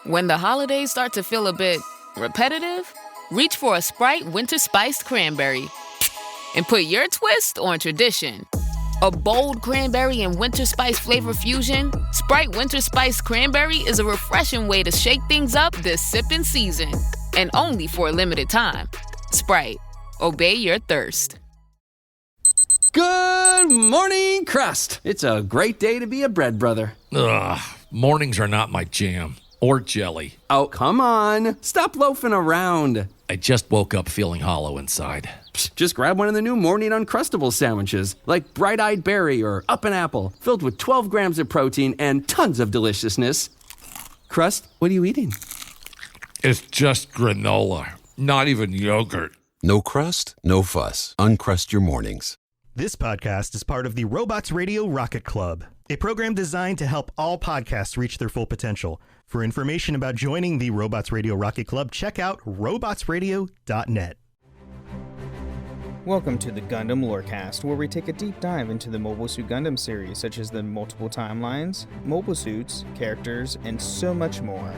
When the holidays start to feel a bit repetitive, reach for a Sprite Winter Spiced Cranberry and put your twist on tradition. A bold cranberry and winter spice flavor fusion, Sprite Winter Spiced Cranberry is a refreshing way to shake things up this sipping season. And only for a limited time. Sprite, obey your thirst. Good morning, Crust. It's a great day to be a bread brother. Ugh, mornings are not my jam. Or jelly. Oh, come on. Stop loafing around. I just woke up feeling hollow inside. Psst, just grab one of the new Morning Uncrustables sandwiches, like Bright-Eyed Berry or Up and Apple, filled with 12 grams of protein and tons of deliciousness. Crust, what are you eating? It's just granola, not even yogurt. No crust, no fuss. Uncrust your mornings. This podcast is part of the Robots Radio Rocket Club, a program designed to help all podcasts reach their full potential. For information about joining the Robots Radio Rocket Club, check out robotsradio.net. Welcome to the Gundam Lorecast, where we take a deep dive into the Mobile Suit Gundam series, such as the multiple timelines, mobile suits, characters, and so much more.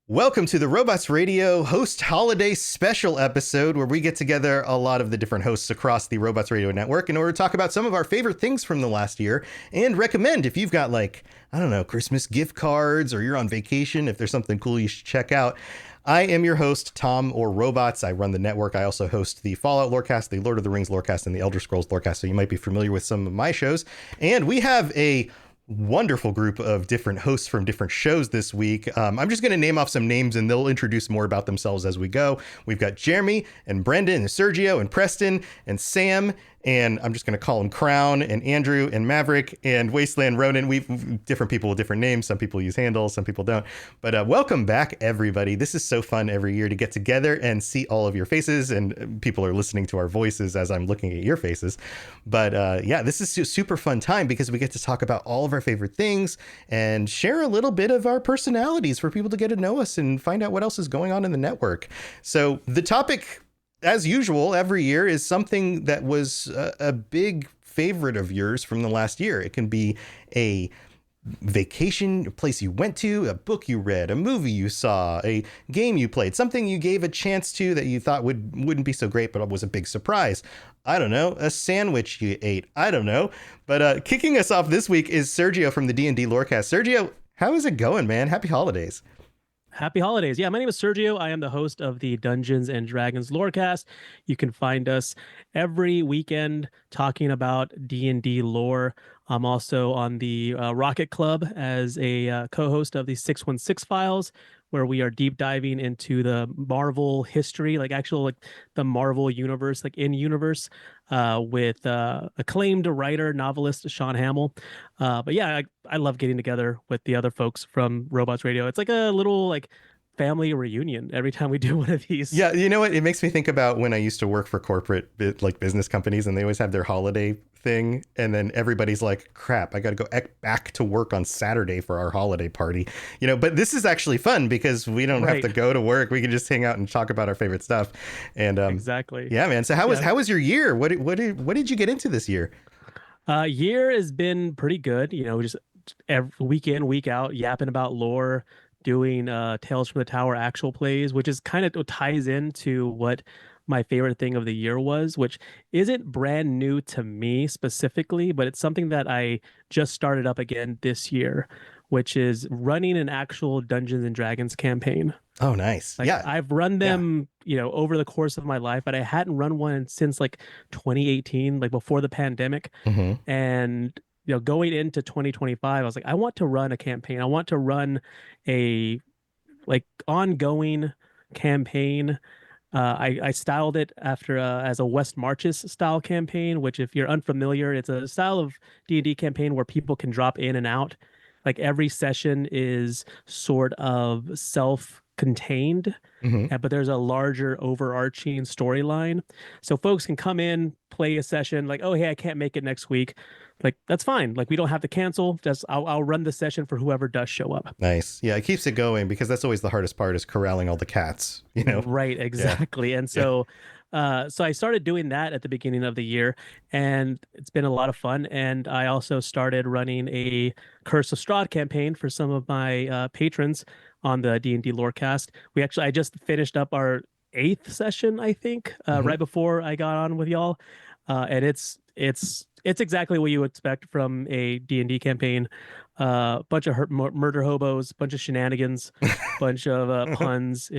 Welcome to the Robots Radio Host Holiday Special episode, where we get together a lot of the different hosts across the Robots Radio network in order to talk about some of our favorite things from the last year and recommend if you've got, like, I don't know, Christmas gift cards, or you're on vacation, if there's something cool you should check out. I am your host, Tom, or Robots. I run the network. I also host the Fallout Lorecast, the Lord of the Rings Lorecast, and the Elder Scrolls Lorecast, so you might be familiar with some of my shows. And we have a wonderful group of different hosts from different shows this week. I'm just going to name off some names and they'll introduce more about themselves as we go. We've got Jeremy and Brendan and Sergio and Preston and Sam, and I'm just going to call them Crown, and Andrew and Maverick and Wasteland Ronan. We've different people with different names. Some people use handles, some people don't. But welcome back, everybody. This is so fun every year to get together and see all of your faces, and people are listening to our voices as I'm looking at your faces. But yeah, this is a super fun time because we get to talk about all of our favorite things and share a little bit of our personalities for people to get to know us and find out what else is going on in the network. So the topic, as usual, every year is something that was a big favorite of yours from the last year. It can be a vacation, a place you went to, a book you read, a movie you saw, a game you played, something you gave a chance to that you thought wouldn't be so great, but was a big surprise. I don't know, a sandwich you ate. I don't know. But kicking us off this week is Sergio from the D&D Lorecast. Sergio, how is it going, man? Happy holidays. Happy holidays. Yeah, my name is Sergio. I am the host of the Dungeons and Dragons Lorecast. You can find us every weekend talking about D&D lore. I'm also on the Rocket Club as a co-host of the 616 Files, where we are deep diving into the Marvel history, like the Marvel universe, like in universe, with acclaimed writer, novelist Sean Hamill. But yeah, I love getting together with the other folks from Robots Radio. It's like a little family reunion every time we do one of these. Yeah, you know what? It makes me think about when I used to work for corporate business companies, and they always have their holiday thing, and then everybody's like, crap, I got to go back to work on Saturday for our holiday party. But this is actually fun because we don't have to go to work. We can just hang out and talk about our favorite stuff. And exactly. Yeah, man. So how was your year? What did you get into this year? Year has been pretty good. Just every week in, week out, yapping about lore, doing Tales from the Tower actual plays, which is kind of ties into what my favorite thing of the year was, which isn't brand new to me specifically, but it's something that I just started up again this year, which is running an actual Dungeons and Dragons campaign. Oh, nice. Yeah. I've run them, over the course of my life, but I hadn't run one since 2018, before the pandemic. Mm-hmm. And going into 2025, I was like, I want to run a campaign. I want to run a ongoing campaign. I styled it after as a West Marches style campaign, which, if you're unfamiliar, it's a style of D&D campaign where people can drop in and out. Every session is sort of self-contained, but there's a larger overarching storyline. So folks can come in, play a session, oh, hey, I can't make it next week. That's fine. We don't have to cancel. Just I'll run the session for whoever does show up. Nice. Yeah, it keeps it going because that's always the hardest part, is corralling all the cats, Right, exactly. Yeah. And so So I started doing that at the beginning of the year, and it's been a lot of fun. And I also started running a Curse of Strahd campaign for some of my patrons on the D&D Lorecast. I just finished up our 8th session, I think, right before I got on with y'all, and it's exactly what you expect from a D&D campaign. Bunch of murder hobos, bunch of shenanigans, bunch of puns.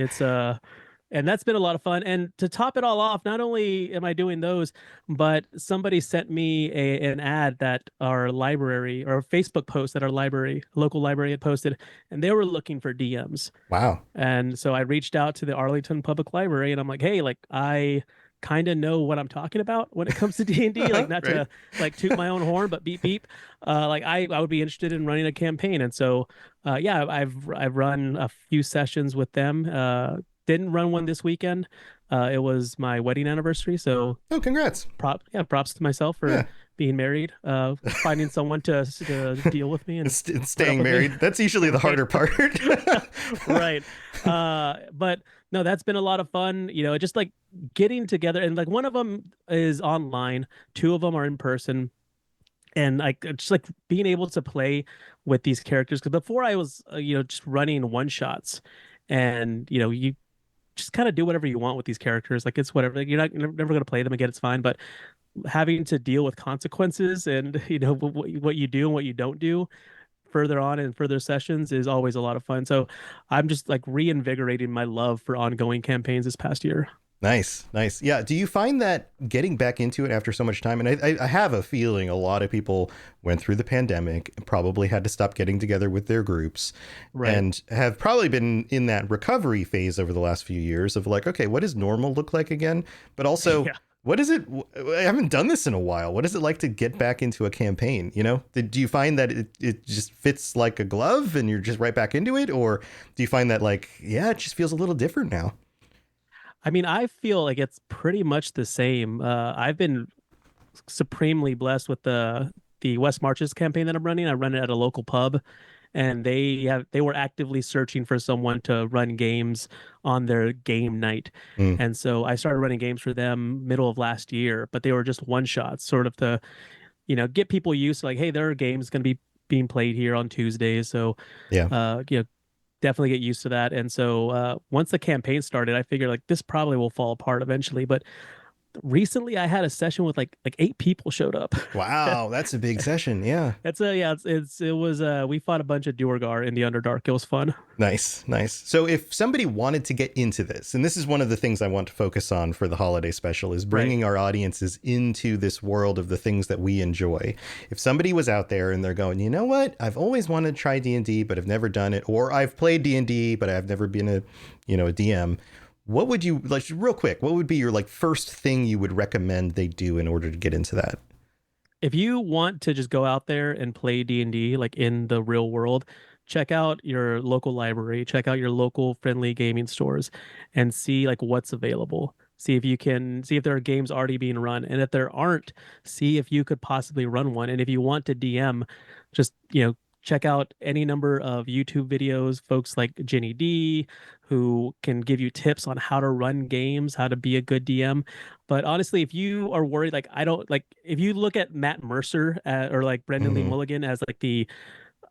And that's been a lot of fun. And to top it all off, not only am I doing those, but somebody sent me an ad that our library, or a Facebook post that our local library had posted, and they were looking for DMs. Wow. And so I reached out to the Arlington Public Library, and I'm like, hey, like, I kind of know what I'm talking about when it comes to D&D, like, not to like toot my own horn, but beep beep. Like I would be interested in running a campaign. And so yeah, I've run a few sessions with them. Didn't run one this weekend. It was my wedding anniversary, so congrats. Props to myself for being married, finding someone to deal with me and staying married. That's usually the harder part. Right. But no, that's been a lot of fun, just like getting together, and like one of them is online, 2 of them are in person. And like just like being able to play with these characters, because before I was just running one shots, and you just kind of do whatever you want with these characters. Like, it's whatever. Like, you're never going to play them again. It's fine. But having to deal with consequences and, what you do and what you don't do further on in further sessions is always a lot of fun. So I'm just like reinvigorating my love for ongoing campaigns this past year. Nice. Yeah. Do you find that getting back into it after so much time, and I have a feeling a lot of people went through the pandemic and probably had to stop getting together with their groups, right, and have probably been in that recovery phase over the last few years of like, okay, what does normal look like again? But also, what is it? I haven't done this in a while. What is it like to get back into a campaign? Do you find that it just fits like a glove and you're just right back into it? Or do you find that like, it just feels a little different now? I mean, I feel like it's pretty much the same. I've been supremely blessed with the West Marches campaign that I'm running. I run it at a local pub, and they were actively searching for someone to run games on their game night. And so I started running games for them middle of last year, but they were just one shots, sort of to, get people used to like, hey, there are games going to be being played here on Tuesdays. So, definitely get used to that. And so once the campaign started, I figured like this probably will fall apart eventually. But recently I had a session with like 8 people showed up. Wow, that's a big session. Yeah. It was we fought a bunch of Duergar in the Underdark. It was fun. Nice. So if somebody wanted to get into this, and this is one of the things I want to focus on for the holiday special, is bringing our audiences into this world of the things that we enjoy. If somebody was out there and they're going, you know what, I've always wanted to try D&D, but I've never done it, or I've played D&D, but I've never been a DM. What would you, like, real quick, what would be your like first thing you would recommend they do in order to get into that? If you want to just go out there and play D&D like in the real world, check out your local library, check out your local friendly gaming stores, and see like what's available. See if there are games already being run. And if there aren't, see if you could possibly run one. And if you want to DM, just, check out any number of YouTube videos, folks like Jenny D, who can give you tips on how to run games, how to be a good DM. But honestly, if you are worried, like if you look at Matt Mercer or like Brendan Lee Mulligan as like the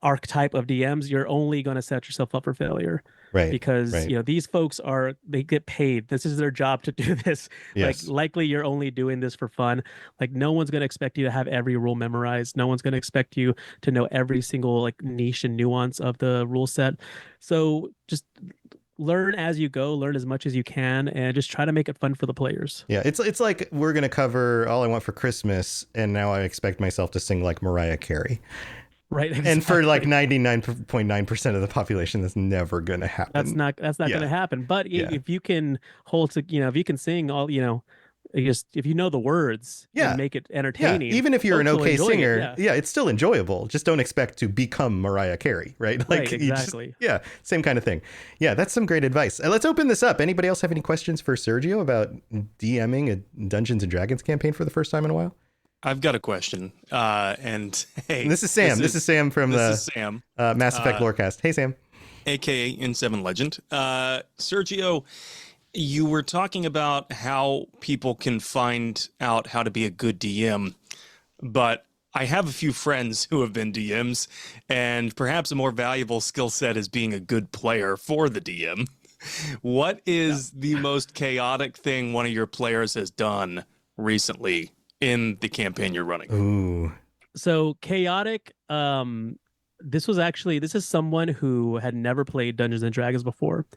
archetype of DMs, you're only going to set yourself up for failure. Right. Because, these folks they get paid. This is their job to do this. Yes. Like likely you're only doing this for fun. Like no one's going to expect you to have every rule memorized. No one's going to expect you to know every single like niche and nuance of the rule set. So just learn as you go, learn as much as you can, and just try to make it fun for the players. Yeah. It's like we're going to cover All I Want for Christmas, and now I expect myself to sing like Mariah Carey. Right. Exactly. And for like 99.9% of the population, that's never going to happen. That's not going to happen. But if you can if you can sing all, if you know the words, and make it entertaining. Even if you're an okay singer, it's still enjoyable. Just don't expect to become Mariah Carey, right? Like, exactly. Same kind of thing. Yeah, that's some great advice. Let's open this up. Anybody else have any questions for Sergio about DMing a Dungeons and Dragons campaign for the first time in a while? I've got a question. And hey, this is Sam. This is Sam from Mass Effect Lorecast. Hey, Sam. AKA N7 Legend. Sergio, You were talking about how people can find out how to be a good DM, but I have a few friends who have been DMs, and perhaps a more valuable skill set is being a good player for the DM. What is the most chaotic thing one of your players has done recently in the campaign you're running? Ooh. So chaotic. This is someone who had never played Dungeons and Dragons before.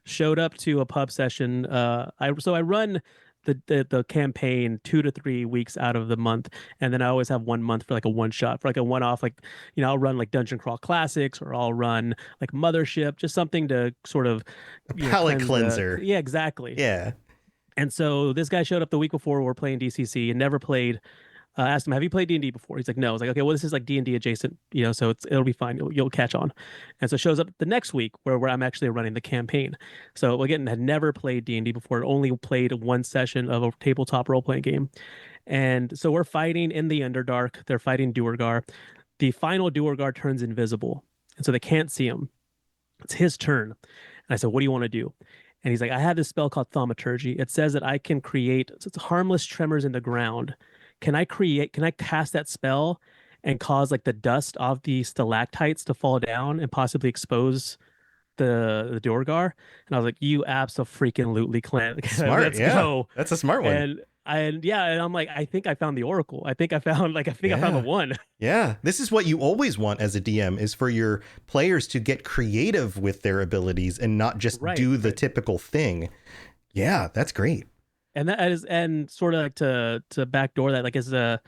Showed up to a pub session. I run the campaign 2 to 3 weeks out of the month, and then I always have 1 month for like a one shot, for like a one off. Like, I'll run like Dungeon Crawl Classics, or I'll run like Mothership, just something to sort of palate cleanser. Yeah, exactly. Yeah. And so this guy showed up the week before we were playing DCC and never played. Asked him, have you played D&D before? He's like, no. I was like, okay, well, this is like D&D adjacent, so it'll be fine. You'll catch on. And so shows up the next week where I'm actually running the campaign. So again, had never played D&D before, only played one session of a tabletop role-playing game. And so we're fighting in the Underdark. They're fighting Duergar. The final Duergar turns invisible, and so they can't see him. It's his turn. And I said, what do you want to do? And he's like, I have this spell called Thaumaturgy. It says that I can create harmless tremors in the ground. Can I cast that spell and cause like the dust of the stalactites to fall down and possibly expose the Duergar? And I was like, you abso-freaking-lutely Clint. Smart. Let's yeah. go. That's a smart one. And I'm like, I think I found the Oracle. I found the one. Yeah. This is what you always want as a DM, is for your players to get creative with their abilities and not just do the typical thing. Yeah, that's great. And that is, and sort of like to backdoor that, like as a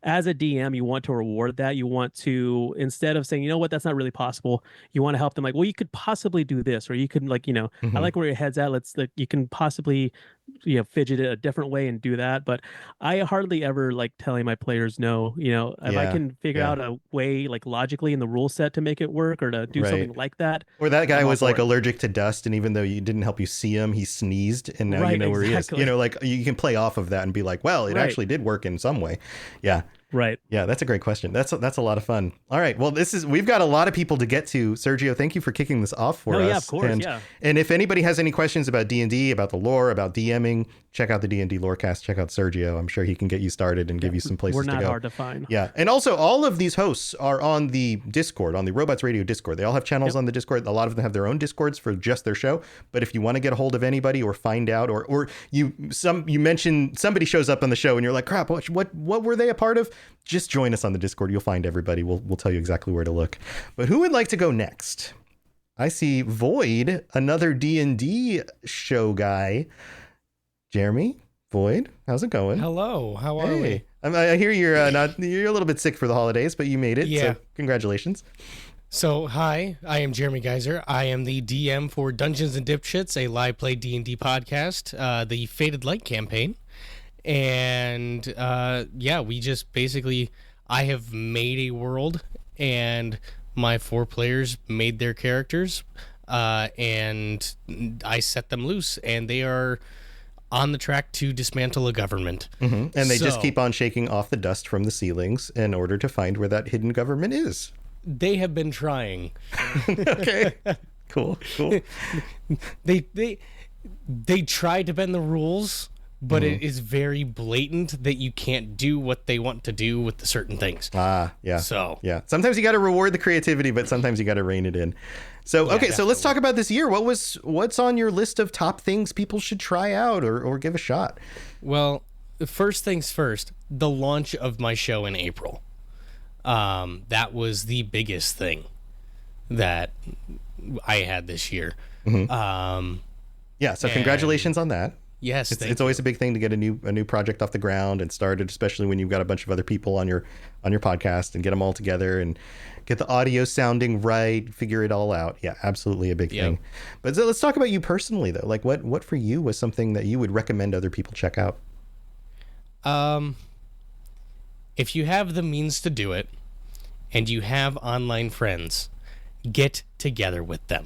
DM, you want to reward that. You want to, instead of saying, you know what, that's not really possible, you want to help them like, well, you could possibly do this, or you could like, I like where your head's at. You can possibly, fidget it a different way and do that. But I hardly ever like telling my players no. If I can figure out a way like logically in the rule set to make it work, or to do something like that. Or that guy was like allergic to dust, and even though you didn't help you see him, he sneezed, and now you know where he is. Like you can play off of that and be like, well, it actually did work in some way. Yeah. Right. Yeah, that's a great question. That's a lot of fun. All right. Well, we've got a lot of people to get to. Sergio, thank you for kicking this off for us. Yeah, of course. And if anybody has any questions about D&D, about the lore, about DMing, check out the D&D Lorecast. Check out Sergio. I'm sure he can get you started and give you some places to go. We're not hard to find. Yeah. And also, all of these hosts are on the Discord, on the Robots Radio Discord. They all have channels on the Discord. A lot of them have their own Discords for just their show. But if you want to get a hold of anybody or find out, or you mentioned somebody shows up on the show and you're like, crap, what were they a part of? Just join us on the Discord. You'll find everybody. We'll tell you exactly where to look. But who would like to go next? I see Void, another D&D show guy. Jeremy, Void, how's it going? Hello, how are we? I hear you're you're a little bit sick for the holidays, but you made it. Yeah. So congratulations. So hi, I am Jeremy Geyser. I am the DM for Dungeons and Dipshits, a live play D&D podcast, the Faded Light campaign. And we just basically, I have made a world, and my 4 players made their characters, and I set them loose, and they are on the track to dismantle a government. And they just keep on shaking off the dust from the ceilings in order to find where that hidden government is. They have been trying. Okay. Cool. They try to bend the rules, but it is very blatant that you can't do what they want to do with the certain things. Yeah. So yeah, sometimes you got to reward the creativity, but sometimes you got to rein it in. So okay, so let's talk about this year. What's on your list of top things people should try out or give a shot? Well, first things first, the launch of my show in April. That was the biggest thing that I had this year. So congratulations on that. Yes, it's always a big thing to get a new project off the ground and started, especially when you've got a bunch of other people on your podcast, and get them all together and get the audio sounding right, figure it all out. Yeah, absolutely a big thing. But so let's talk about you personally though. Like what for you was something that you would recommend other people check out? If you have the means to do it and you have online friends, get together with them.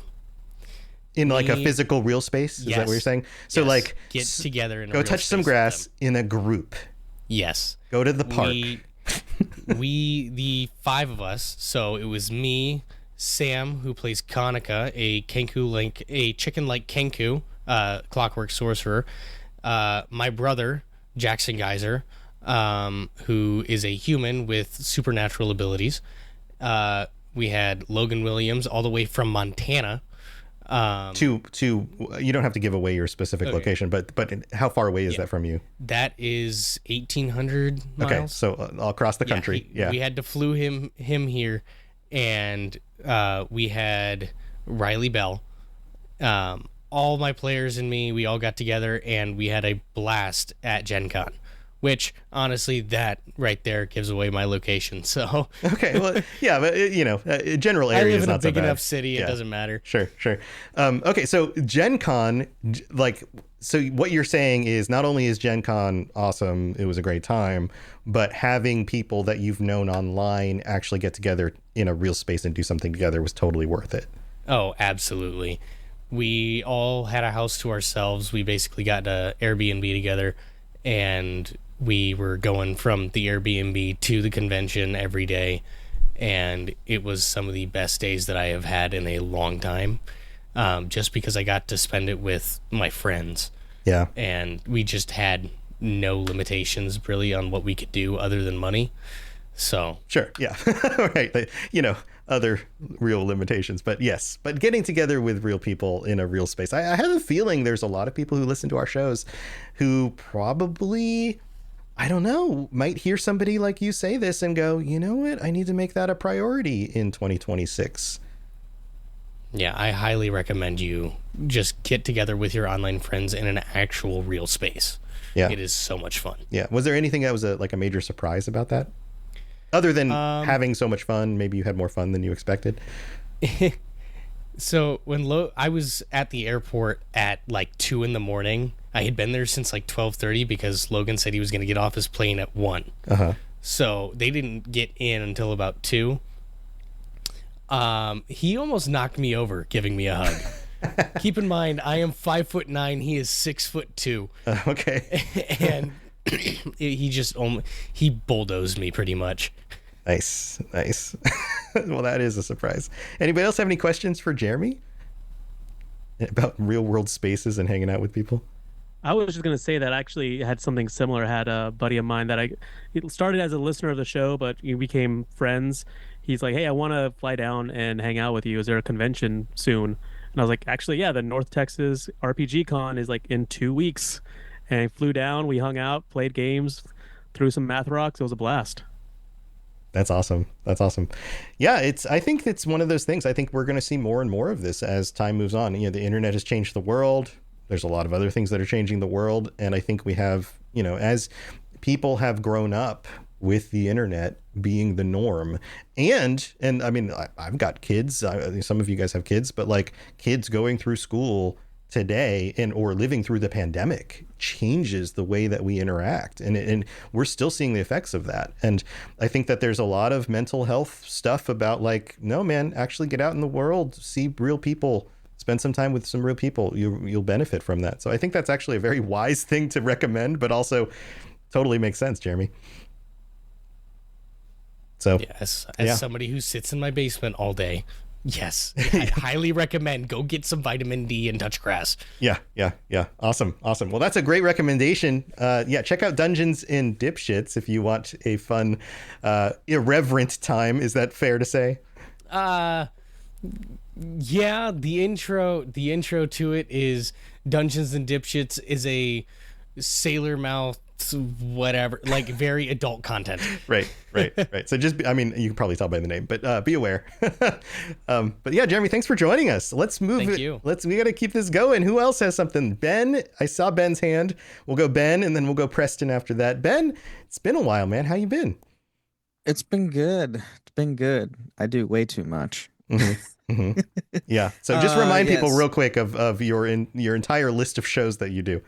In like a physical real space? Is that what you're saying? So like get together in a go real touch some grass in a group. Yes. Go to the park. We the 5 of us, so it was me, Sam, who plays Konica, a chicken like Kenku, Clockwork Sorcerer, my brother, Jackson Geyser, who is a human with supernatural abilities. We had Logan Williams all the way from Montana. To you don't have to give away your specific location, but how far away is that from you? That is 1,800 miles. Okay, so all across the country. We had to flew him here, and we had Riley Bell. All my players and me, we all got together, and we had a blast at Gen Con. Which, honestly, that right there gives away my location. So okay, well, yeah, but general area is not so bad. I live in a big enough city; it doesn't matter. Sure. Okay, so Gen Con, so what you're saying is not only is Gen Con awesome, it was a great time, but having people that you've known online actually get together in a real space and do something together was totally worth it. Oh, absolutely. We all had a house to ourselves. We basically got an Airbnb together, and we were going from the Airbnb to the convention every day, and it was some of the best days that I have had in a long time, just because I got to spend it with my friends. Yeah. And we just had no limitations really on what we could do other than money. So sure, yeah. Right. Other real limitations, but yes, but getting together with real people in a real space. I have a feeling there's a lot of people who listen to our shows who probably, I don't know, might hear somebody like you say this and go, you know what, I need to make that a priority in 2026. Yeah, I highly recommend you just get together with your online friends in an actual real space. Yeah. It is so much fun. Yeah. Was there anything that was a major surprise about that? Other than having so much fun, maybe you had more fun than you expected. So when I was at the airport at like 2 a.m, I had been there since like 12:30 because Logan said he was going to get off his plane at 1. So they didn't get in until about 2. He almost knocked me over giving me a hug. Keep in mind, I am 5'9". He is 6'2". Okay. And he bulldozed me pretty much. Nice. Well, that is a surprise. Anybody else have any questions for Jeremy about real world spaces and hanging out with people? I was just going to say that I actually had something similar. I had a buddy of mine that it started as a listener of the show, but we became friends. He's like, hey, I want to fly down and hang out with you. Is there a convention soon? And I was like, actually, yeah, the North Texas RPG Con is like in 2 weeks. And I flew down, we hung out, played games, threw some math rocks. It was a blast. That's awesome. Yeah, I think it's one of those things. I think we're going to see more and more of this as time moves on. The internet has changed the world. There's a lot of other things that are changing the world. And I think we have, as people have grown up with the internet being the norm, and I mean, I've got kids. Some of you guys have kids, but like kids going through school today or living through the pandemic changes the way that we interact, and we're still seeing the effects of that. And I think that there's a lot of mental health stuff about like, no man, actually get out in the world, see real people, spend some time with some real people. You'll benefit from that. So I think that's actually a very wise thing to recommend, but also totally makes sense, Jeremy. So yes, as somebody who sits in my basement all day, yes, I highly recommend go get some vitamin D and touch grass. Yeah. Awesome. Well, that's a great recommendation. Check out Dungeons and Dipshits if you want a fun, irreverent time. Is that fair to say? Yeah, the intro to it is Dungeons and Dipshits is a Sailor Mouth whatever, like very adult content. Right. So you can probably tell by the name, but be aware. But yeah, Jeremy, thanks for joining us. Let's move. Thank you. We got to keep this going. Who else has something? Ben, I saw Ben's hand. We'll go Ben, and then we'll go Preston after that. Ben, it's been a while, man. How you been? It's been good. I do way too much. Mm-hmm. Yeah. So just remind people real quick of your entire list of shows that you do.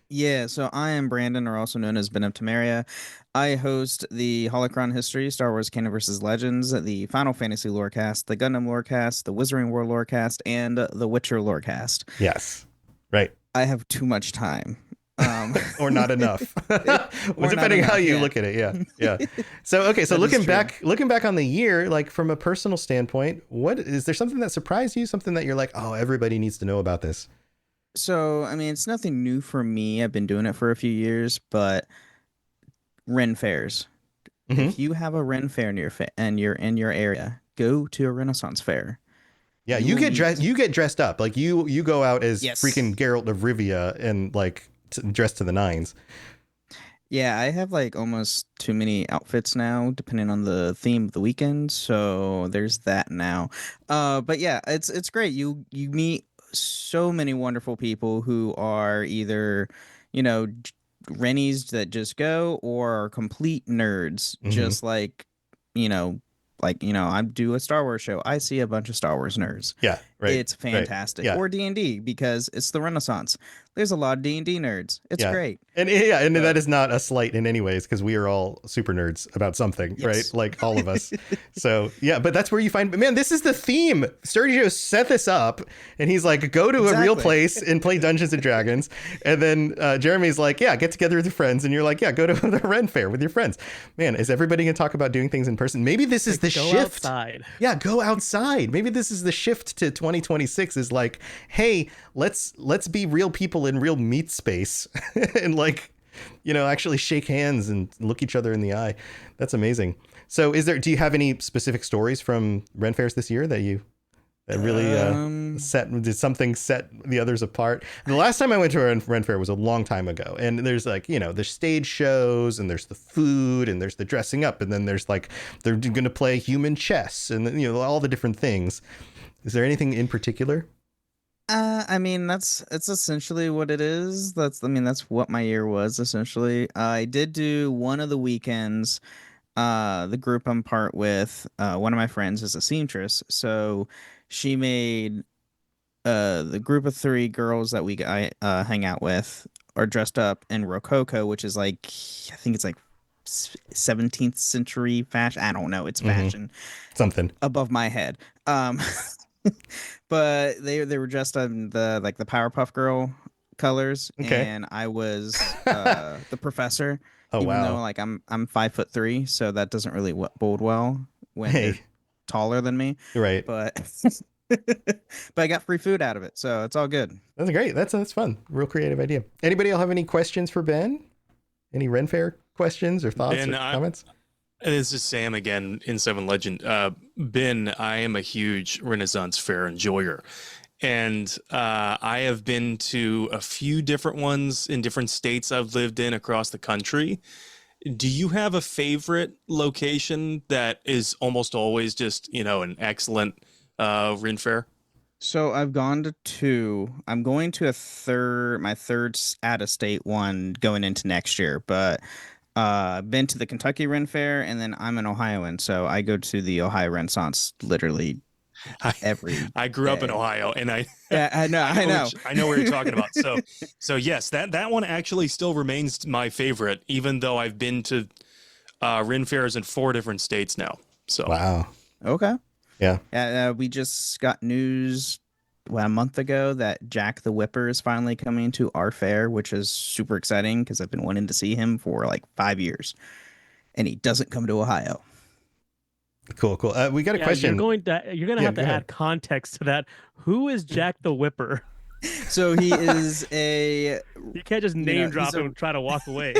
Yeah, so I am Brandon, or also known as Ben of Temeria. I host the Holocron History, Star Wars Canon vs. Legends, the Final Fantasy Lorecast, the Gundam Lorecast, the Wizarding World Lorecast, and the Witcher Lorecast. Yes, right. I have too much time. Or not enough. Depending how you look at it. Yeah. So looking back on the year, like from a personal standpoint, what is there something that surprised you? Something that you're like, oh, everybody needs to know about this? So, I mean, it's nothing new for me. I've been doing it for a few years, but Ren fairs. Mm-hmm. If you have a Ren fair near and you're in your area, go to a Renaissance fair. Yeah, you get dressed. You get dressed up like you go out as Yes. freaking Geralt of Rivia and like dressed to the nines. Yeah, I have like almost too many outfits now, depending on the theme of the weekend. So there's that now. But yeah, it's great. You meet so many wonderful people who are either, Rennies that just go or are complete nerds, just I do a Star Wars show. I see a bunch of Star Wars nerds. Yeah, right. It's fantastic. Yeah. Or D&D because it's the Renaissance. There's a lot of D&D nerds. It's great. And that is not a slight in any ways because we are all super nerds about something, right? Like all of us. So yeah, but that's where you find. Man, this is the theme. Sergio set this up, and he's like, go to a real place and play Dungeons and Dragons. And then Jeremy's like, yeah, get together with your friends, and you're like, yeah, go to the Ren Fair with your friends. Man, is everybody gonna talk about doing things in person? Maybe this is the shift. Outside. Yeah, go outside. Maybe this is the shift to 2026. Is like, hey, let's be real people in real meat space and actually shake hands and look each other in the eye. That's amazing. So do you have any specific stories from Ren Fairs this year that really did something set the others apart? The last time I went to a Ren Fair was a long time ago, and there's there's stage shows, and there's the food, and there's the dressing up, and then there's they're going to play human chess, and all the different things. Is there anything in particular? I mean, it's essentially what it is. That's what my year was essentially. I did do one of the weekends. The group I'm part with, one of my friends is a seamstress, so she made the group of 3 girls that I hang out with are dressed up in Rococo, which is I think it's 17th century fashion. I don't know, it's fashion. Something above my head. But they were dressed in the Powerpuff Girl colors, and I was the professor. Oh, even wow. though I'm 5'3", so that doesn't really bode well when they're taller than me. Right. But I got free food out of it, so it's all good. That's great. That's fun. Real creative idea. Anybody else have any questions for Ben? Any Ren Fair questions or thoughts or comments? This is Sam again in Seven Legend. Ben, I am a huge Renaissance Fair enjoyer. And I have been to a few different ones in different states I've lived in across the country. Do you have a favorite location that is almost always just, an excellent Ren Fair? So I've gone to 2. I'm going to my third out-of-state one going into next year, but I've been to the Kentucky Ren Fair, and then I'm an Ohioan, so I go to the Ohio Renaissance literally every I grew up in Ohio, and I know. I know what you're talking about. So yes, that one actually still remains my favorite, even though I've been to Ren Fairs in 4 different states now. So wow. Okay. Yeah. We just got news a month ago that Jack the Whipper is finally coming to our fair, which is super exciting because I've been wanting to see him for 5 years, and he doesn't come to Ohio. Cool. We got a question. You're gonna have to add context to that. Who is Jack the Whipper? So he is a. You can't just name drop him and try to walk away.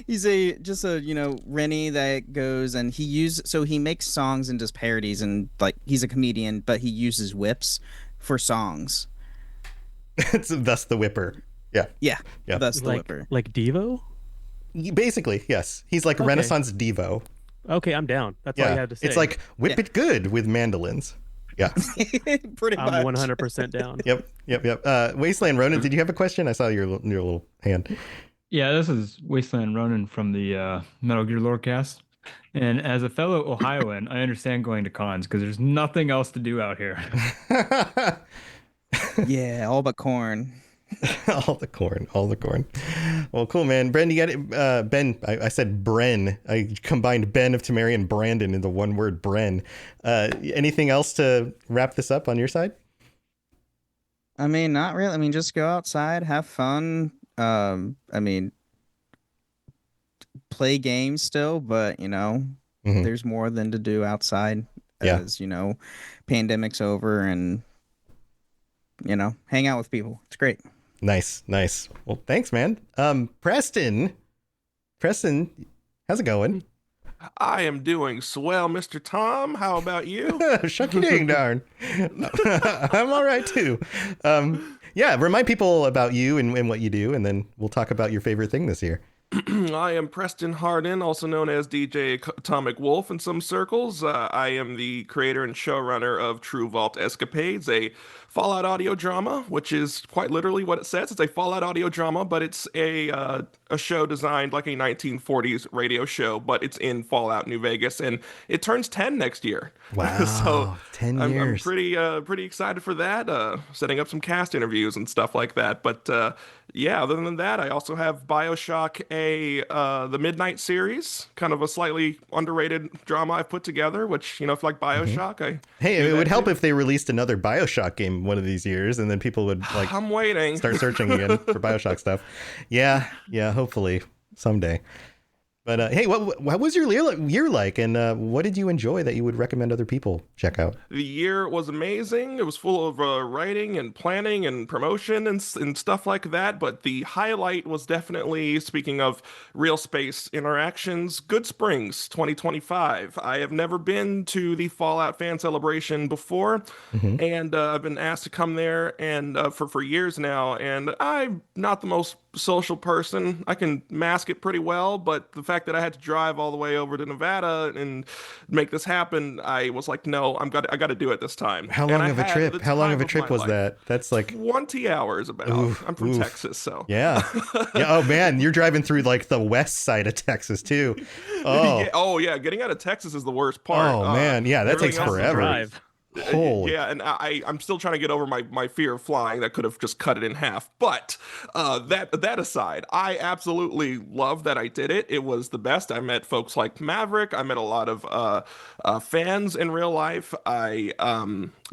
He's just a Rennie that goes and he makes songs and does parodies, and he's a comedian, but he uses whips for songs. It's thus the Whipper. Yeah. Thus the Whipper. Like Devo? Basically, yes. He's like Renaissance Devo. Okay, I'm down. That's all you have to say. It's like Whip It Good with mandolins. Yeah. Pretty much. I'm 100% down. Yep. Wasteland Ronan, did you have a question? I saw your little hand. Yeah, this is Wasteland Ronan from the Metal Gear Lorecast. And as a fellow Ohioan, I understand going to cons because there's nothing else to do out here. Yeah, all but corn. all the corn. Well, cool, man. Bren, you got it. Ben, I said Bren. I combined Ben of Tamari and Brandon into one word, Bren. Anything else to wrap this up on your side? I mean, not really. I mean, just go outside, have fun. I mean, play games still, but there's more than to do outside as pandemic's over and hang out with people. It's great. Nice. Well, thanks, man. Preston, how's it going? I am doing swell, Mr. Tom. How about you? Shucky dang darn. I'm all right too. Remind people about you and what you do, and then we'll talk about your favorite thing this year. I am Preston Hardin, also known as DJ Atomic Wolf in some circles. I am the creator and showrunner of True Vault Escapades, a Fallout audio drama, which is quite literally what it says. It's a Fallout audio drama, but it's a show designed like a 1940s radio show, but it's in Fallout New Vegas, and it turns 10 next year. Wow, so 10 years. I'm pretty excited for that. Setting up some cast interviews and stuff like that. But other than that, I also have BioShock, the Midnight series, kind of a slightly underrated drama I've put together. Which, if you like BioShock, it would help if they released another BioShock game one of these years, and then people would I'm waiting. Start searching again for BioShock stuff. Yeah, hopefully someday. But hey, what was your year like, and what did you enjoy that you would recommend other people check out? The year was amazing. It was full of writing and planning and promotion and stuff like that. But the highlight was definitely, speaking of real space interactions, Good Springs 2025. I have never been to the Fallout fan celebration before, and I've been asked to come there and for years now. And I'm not the most social person. I can mask it pretty well, but the fact that I had to drive all the way over to Nevada and make this happen, I was like, no, I got to do it this time. How long of a trip? How long of a trip was that? That's like 20 hours about. I'm from Texas, so. Yeah. Oh man, you're driving through like the west side of Texas too. Oh. Yeah. Getting out of Texas is the worst part. Oh man, yeah, that takes forever. Yeah, and I'm still trying to get over my fear of flying. That could have just cut it in half. But that aside, I absolutely love that I did it. It was the best. I met folks like Maverick. I met a lot of fans in real life. I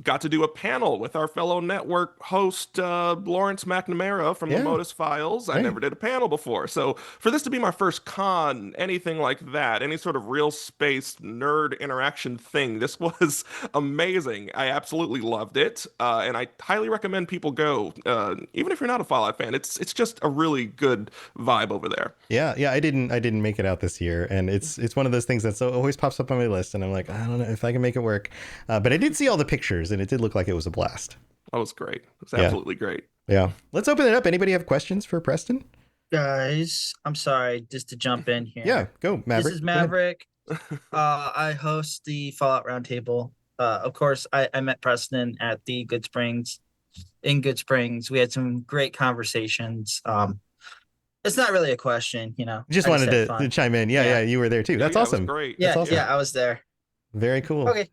got to do a panel with our fellow network host, Lawrence McNamara from the Modus Files. I never did a panel before. So for this to be my first con, anything like that, any sort of real space nerd interaction thing, this was amazing. I absolutely loved it, and I highly recommend people go, even if you're not a Fallout fan. It's just a really good vibe over there. Yeah, I didn't make it out this year, and it's one of those things that always pops up on my list, and I'm like, I don't know if I can make it work, but I did see all the pictures, and it did look like it was a blast. That was great. It was absolutely great. Yeah, let's open it up. Anybody have questions for Preston? Guys, I'm sorry, just to jump in here. Yeah, go, Maverick. This is Maverick. I host the Fallout Roundtable. Of course, I met Preston at the Good Springs. In Good Springs, we had some great conversations. It's not really a question, Just wanted to chime in. Yeah, you were there too. That's awesome. That was great. Yeah, awesome. I was there. Very cool. Okay.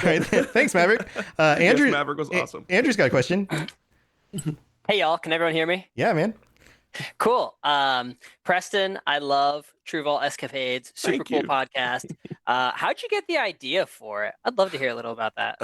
All right, thanks, Maverick. Andrew, yes, Maverick was awesome. Andrew's got a question. Hey, y'all. Can everyone hear me? Yeah, man. Cool. Preston, I love True Vault Escapades. Super cool podcast. How'd you get the idea for it? I'd love to hear a little about that.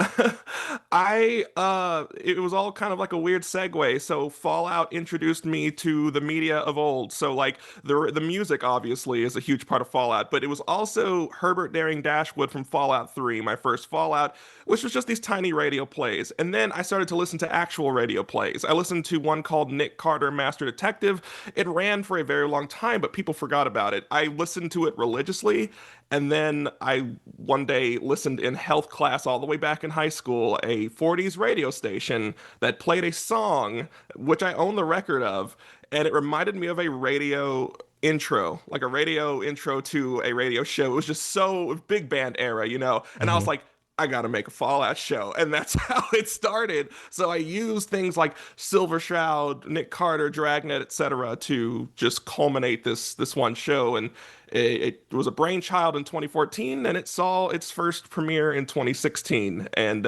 It was all kind of like a weird segue. So Fallout introduced me to the media of old. So like the music obviously is a huge part of Fallout, but it was also Herbert Daring Dashwood from Fallout 3, my first Fallout, which was just these tiny radio plays. And then I started to listen to actual radio plays. I listened to one called Nick Carter, Master Detective. It ran for a very long time, but people forgot about it. I listened to it religiously, and then I one day listened in health class all the way back in high school, a 40s radio station that played a song, which I own the record of, and it reminded me of a radio intro, like a radio intro to a radio show. It was just so big band era, and I was like, I got to make a Fallout show. And that's how it started. So I used things like Silver Shroud, Nick Carter, Dragnet, etc. to just culminate this one show. And it was a brainchild in 2014, and it saw its first premiere in 2016. And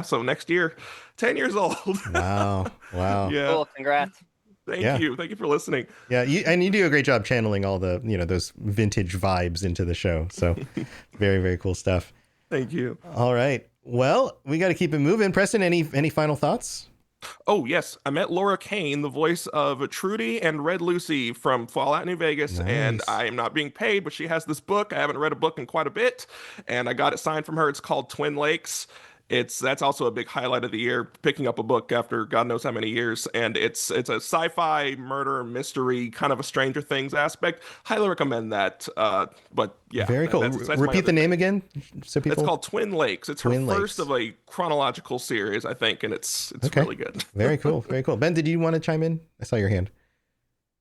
so next year, 10 years old. Wow. Yeah. Cool. Congrats. Thank you. Thank you for listening. Yeah, you do a great job channeling all the, those vintage vibes into the show. So very, very cool stuff. Thank you. All right. Well, we got to keep it moving. Preston, any final thoughts? Oh, yes. I met Laura Kane, the voice of Trudy and Red Lucy from Fallout New Vegas. Nice. And I am not being paid, but she has this book. I haven't read a book in quite a bit, and I got it signed from her. It's called Twin Lakes. that's also a big highlight of the year, picking up a book after God knows how many years. And it's a sci-fi murder mystery, kind of a Stranger Things aspect. Highly recommend that. But yeah. Very cool. That's Repeat the name again so people. It's called Twin Lakes. It's Twin her Lakes. first of a chronological series, I think, and it's Okay. really good. Very cool. Very cool. Ben, did you want to chime in? I saw your hand.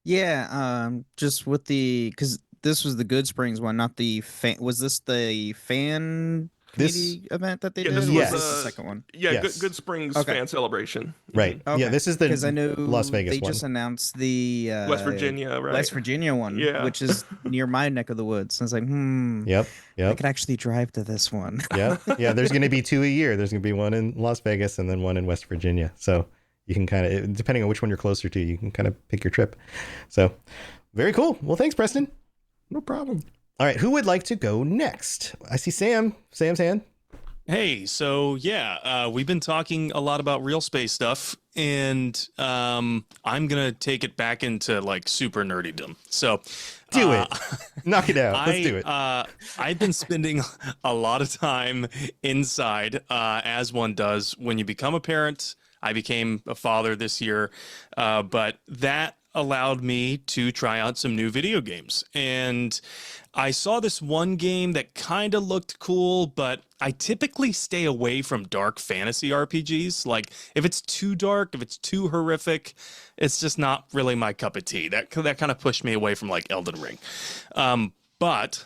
Yeah, just with because this was the Good Springs one, not the fan. Was this the fan committee event that they did? This Or Yes. was this the second one? Yeah, Yes. Good Springs Okay. fan celebration. Right. Okay. Yeah, this is the because I know Las Vegas they one. just announced the West Virginia, right? West Virginia one, Yeah. which is near my neck of the woods. I was like, Yep. I Yep. could actually drive to this one. Yeah. Yeah. There's going to be 2 a year. There's going to be one in Las Vegas and then one in West Virginia. So you can kind of, depending on which one you're closer to, you can kind of pick your trip. So very cool. Well, thanks, Preston. No problem. All right. Who would like to go next? I see Sam. Sam's hand. Hey, so yeah, we've been talking a lot about real space stuff, and I'm gonna take it back into like super nerdydom. So Do it. Knock it out. Let's do it. I've been spending a lot of time inside, as one does when you become a parent. I became a father this year, but that allowed me to try out some new video games. And I saw this one game that kind of looked cool, but I typically stay away from dark fantasy RPGs. Like, if it's too dark, if it's too horrific, it's just not really my cup of tea. That kind of pushed me away from, like, Elden Ring. But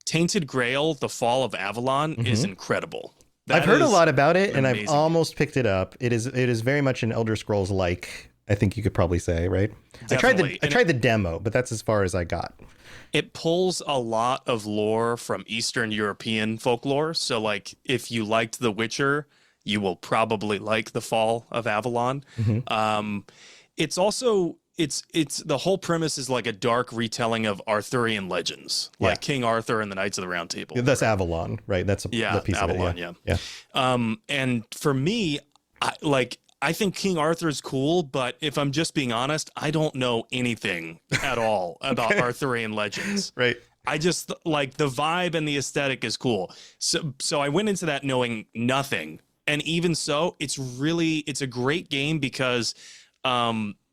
Tainted Grail, The Fall of Avalon, is incredible. I've heard a lot about it, and I've amazing. almost picked it up. It is very much an Elder Scrolls like. I think you could probably say, right? Definitely. I tried the demo, but that's as far as I got. It pulls a lot of lore from Eastern European folklore. So, like, if you liked The Witcher, you will probably like The Fall of Avalon. It's also it's the whole premise is like a dark retelling of Arthurian legends, like King Arthur and the Knights of the Round Table. That's Avalon, right? That's the piece Avalon, of it. Yeah. And for me, I think King Arthur is cool, but if I'm just being honest, I don't know anything at all about Arthurian legends. Right. I just like the vibe and the aesthetic is cool. So I went into that knowing nothing. And even so, it's a great game because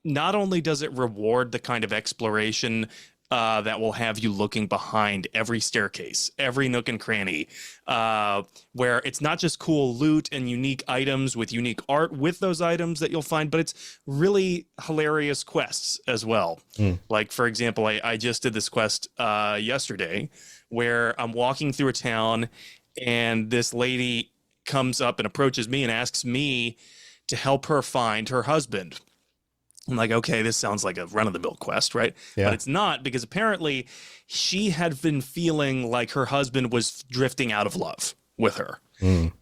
not only does it reward the kind of exploration that will have you looking behind every staircase, every nook and cranny, where it's not just cool loot and unique items with unique art with those items that you'll find, but it's really hilarious quests as well. Like, for example, I just did this quest yesterday where I'm walking through a town and this lady comes up and approaches me and asks me to help her find her husband. I'm like, okay, this sounds like a run-of-the-mill quest, right? Yeah. But it's not, because apparently she had been feeling like her husband was drifting out of love with her.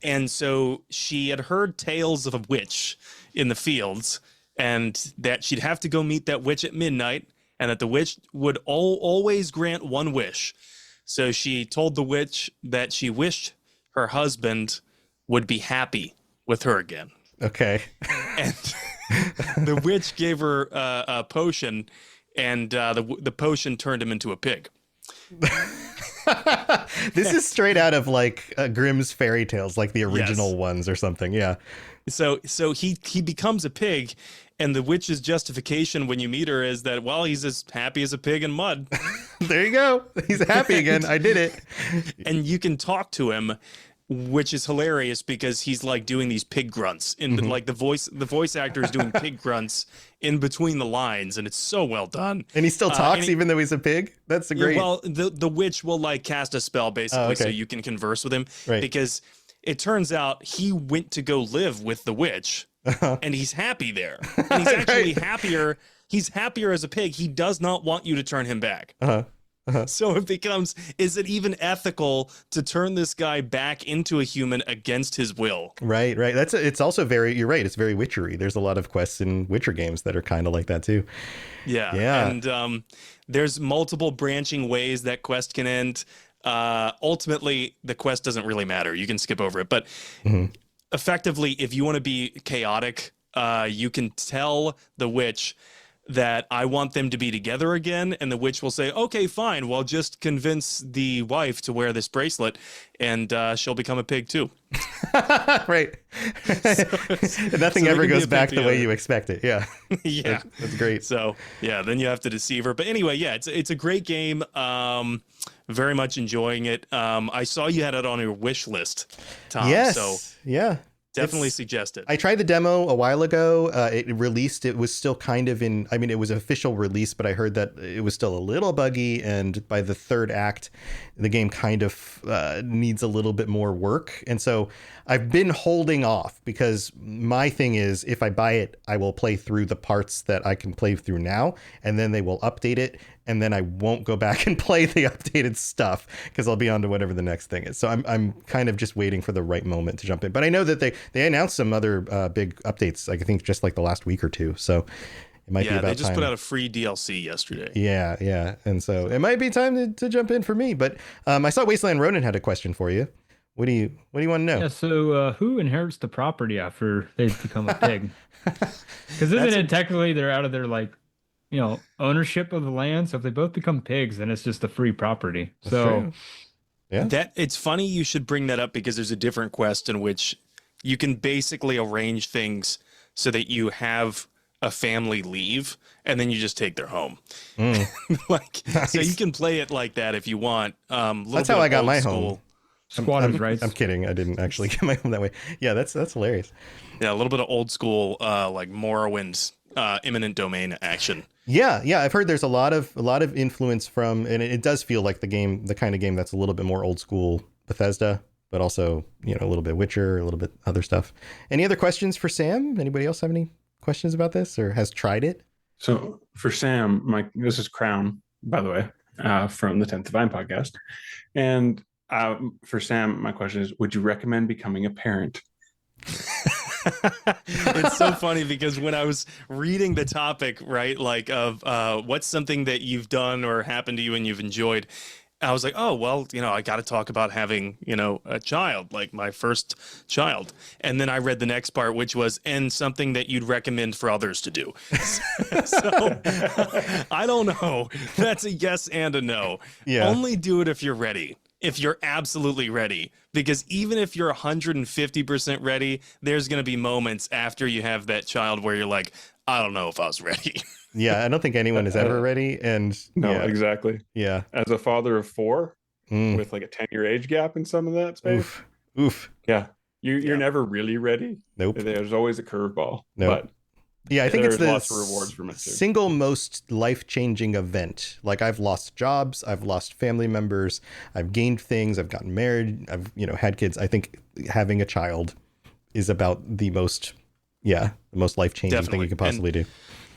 And so she had heard tales of a witch in the fields, and that she'd have to go meet that witch at midnight, and that the witch would always grant one wish. So she told the witch that she wished her husband would be happy with her again. Okay. And the witch gave her a potion, and the potion turned him into a pig. This is straight out of like Grimm's fairy tales, like the original ones or something. Yeah. So he becomes a pig, and the witch's justification when you meet her is that, well, he's as happy as a pig in mud. There you go. He's happy again. I did it. And you can talk to him, which is hilarious because he's like doing these pig grunts like the voice actor is doing pig grunts in between the lines, and it's so well done. And he still talks even though he's a pig. That's great. Well, the witch will like cast a spell basically, so you can converse with him, because it turns out he went to go live with the witch, and he's happy there, and he's actually happier. He's happier as a pig. He does not want you to turn him back. So it becomes, is it even ethical to turn this guy back into a human against his will? Right. It's also you're right. It's very witchery. There's a lot of quests in Witcher games that are kind of like that too. Yeah. And there's multiple branching ways that quest can end. Ultimately, the quest doesn't really matter. You can skip over it. But effectively, if you want to be chaotic, you can tell the witch that I want them to be together again, and the witch will say, okay, fine, well, just convince the wife to wear this bracelet, and she'll become a pig too. Right. Nothing ever goes back the way you expect it. Yeah. Yeah. That's great. So yeah, then you have to deceive her. But anyway, yeah, it's a great game. Very much enjoying it. I saw you had it on your wish list, Tom. Yes. So yeah. Definitely suggest it. I tried the demo a while ago. It released. It was still kind of in. I mean, it was an official release, but I heard that it was still a little buggy. And by the third act, the game kind of needs a little bit more work. And so I've been holding off because my thing is, if I buy it, I will play through the parts that I can play through now, and then they will update it, and then I won't go back and play the updated stuff because I'll be on to whatever the next thing is. So I'm kind of just waiting for the right moment to jump in. But I know that they announced some other big updates, like I think just like the last week or two. So it might be about time. Yeah, they just put out a free DLC yesterday. Yeah. And so it might be time to jump in for me. But I saw Wasteland Ronin had a question for you. What do you want to know? Yeah, so who inherits the property after they become a pig? Because isn't it technically they're out of their ownership of the land? So if they both become pigs, then it's just a free property. That's true. Yeah. That it's funny you should bring that up because there's a different quest in which you can basically arrange things so that you have a family leave and then you just take their home. Nice. So you can play it like that if you want. That's how I got my home. Squatters' rights. I'm kidding. I didn't actually get my home that way. Yeah, that's hilarious. Yeah, a little bit of old school like Morrowind eminent domain action. Yeah, I've heard there's a lot of influence from, and it does feel like the kind of game that's a little bit more old school Bethesda, but also, a little bit Witcher, a little bit other stuff. Any other questions for Sam? Anybody else have any questions about this or has tried it? So for Sam, this is Crown, by the way, from the 10th Divine podcast. And for Sam, my question is, would you recommend becoming a parent? It's so funny because when I was reading the topic, right, like of what's something that you've done or happened to you and you've enjoyed, I was like, oh, well, I got to talk about having, a child, like my first child. And then I read the next part, which was, and something that you'd recommend for others to do. So I don't know. That's a yes and a no. Yeah. Only do it if you're ready. If you're absolutely ready, because even if you're 150% ready, there's going to be moments after you have that child where you're like, I don't know if I was ready. Yeah, I don't think anyone is ever ready. And no, exactly. Yeah. As a father of 4 with like a 10-year age gap in some of that space. Oof. Yeah. You're never really ready. Nope. There's always a curveball. Nope. But yeah, I think it's the lots of rewards from it too. Single most life-changing event. Like I've lost jobs, I've lost family members, I've gained things, I've gotten married, I've had kids. I think having a child is about the most life-changing thing you can possibly do.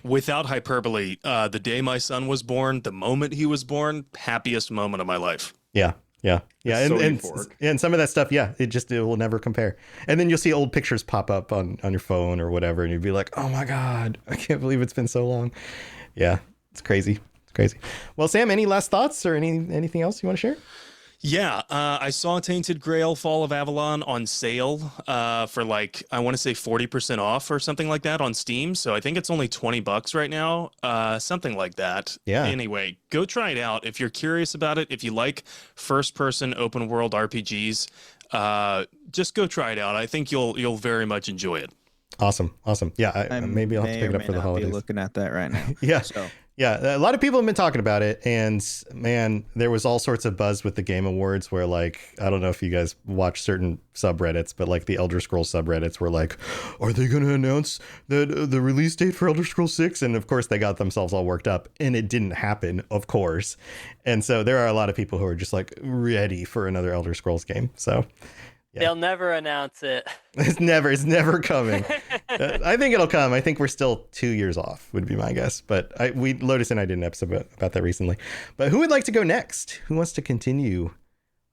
Without hyperbole, the day my son was born, the moment he was born, happiest moment of my life. Yeah. And some of that stuff, it will never compare. And then you'll see old pictures pop up on your phone or whatever, and you'd be like, oh my God, I can't believe it's been so long. Yeah, it's crazy. Well, Sam, any last thoughts or anything else you want to share? Yeah, I saw Tainted Grail Fall of Avalon on sale for I want to say 40% off or something like that on Steam. So I think it's only $20 right now, something like that. Yeah. Anyway, go try it out. If you're curious about it, if you like first-person open world RPGs, just go try it out. I think you'll very much enjoy it. Awesome. Yeah, maybe I'll have to pick it up for the holidays. Be looking at that right now. Yeah. So. Yeah, a lot of people have been talking about it, and man, there was all sorts of buzz with the Game Awards where I don't know if you guys watch certain subreddits, but the Elder Scrolls subreddits were like, are they going to announce the release date for Elder Scrolls 6? And of course they got themselves all worked up, and it didn't happen, of course. And so there are a lot of people who are just ready for another Elder Scrolls game. So yeah. They'll never announce it. It's never coming. I think it'll come. I think we're still 2 years off, would be my guess. But Lotus and I did an episode about that recently. But who would like to go next? Who wants to continue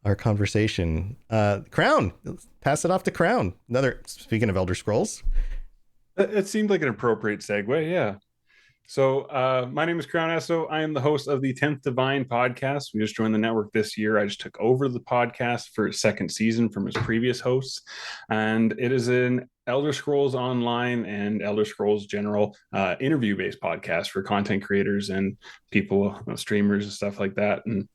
our conversation? Crown. Let's pass it off to Crown. Speaking of Elder Scrolls. It seemed like an appropriate segue, yeah. So my name is Crown Esso. I am the host of the 10th Divine podcast. We just joined the network this year. I just took over the podcast for its second season from its previous hosts. And it is an Elder Scrolls Online and Elder Scrolls General interview-based podcast for content creators and people, streamers and stuff like that. And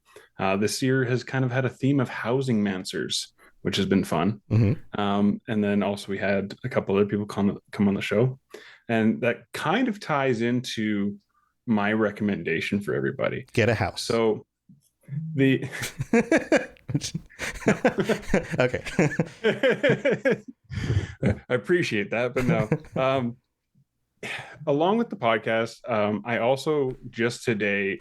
this year has kind of had a theme of housing mancers, which has been fun. And then also we had a couple other people come on the show. And that kind of ties into my recommendation for everybody. Get a house. So the okay. I appreciate that, but no. Along with the podcast, I also just today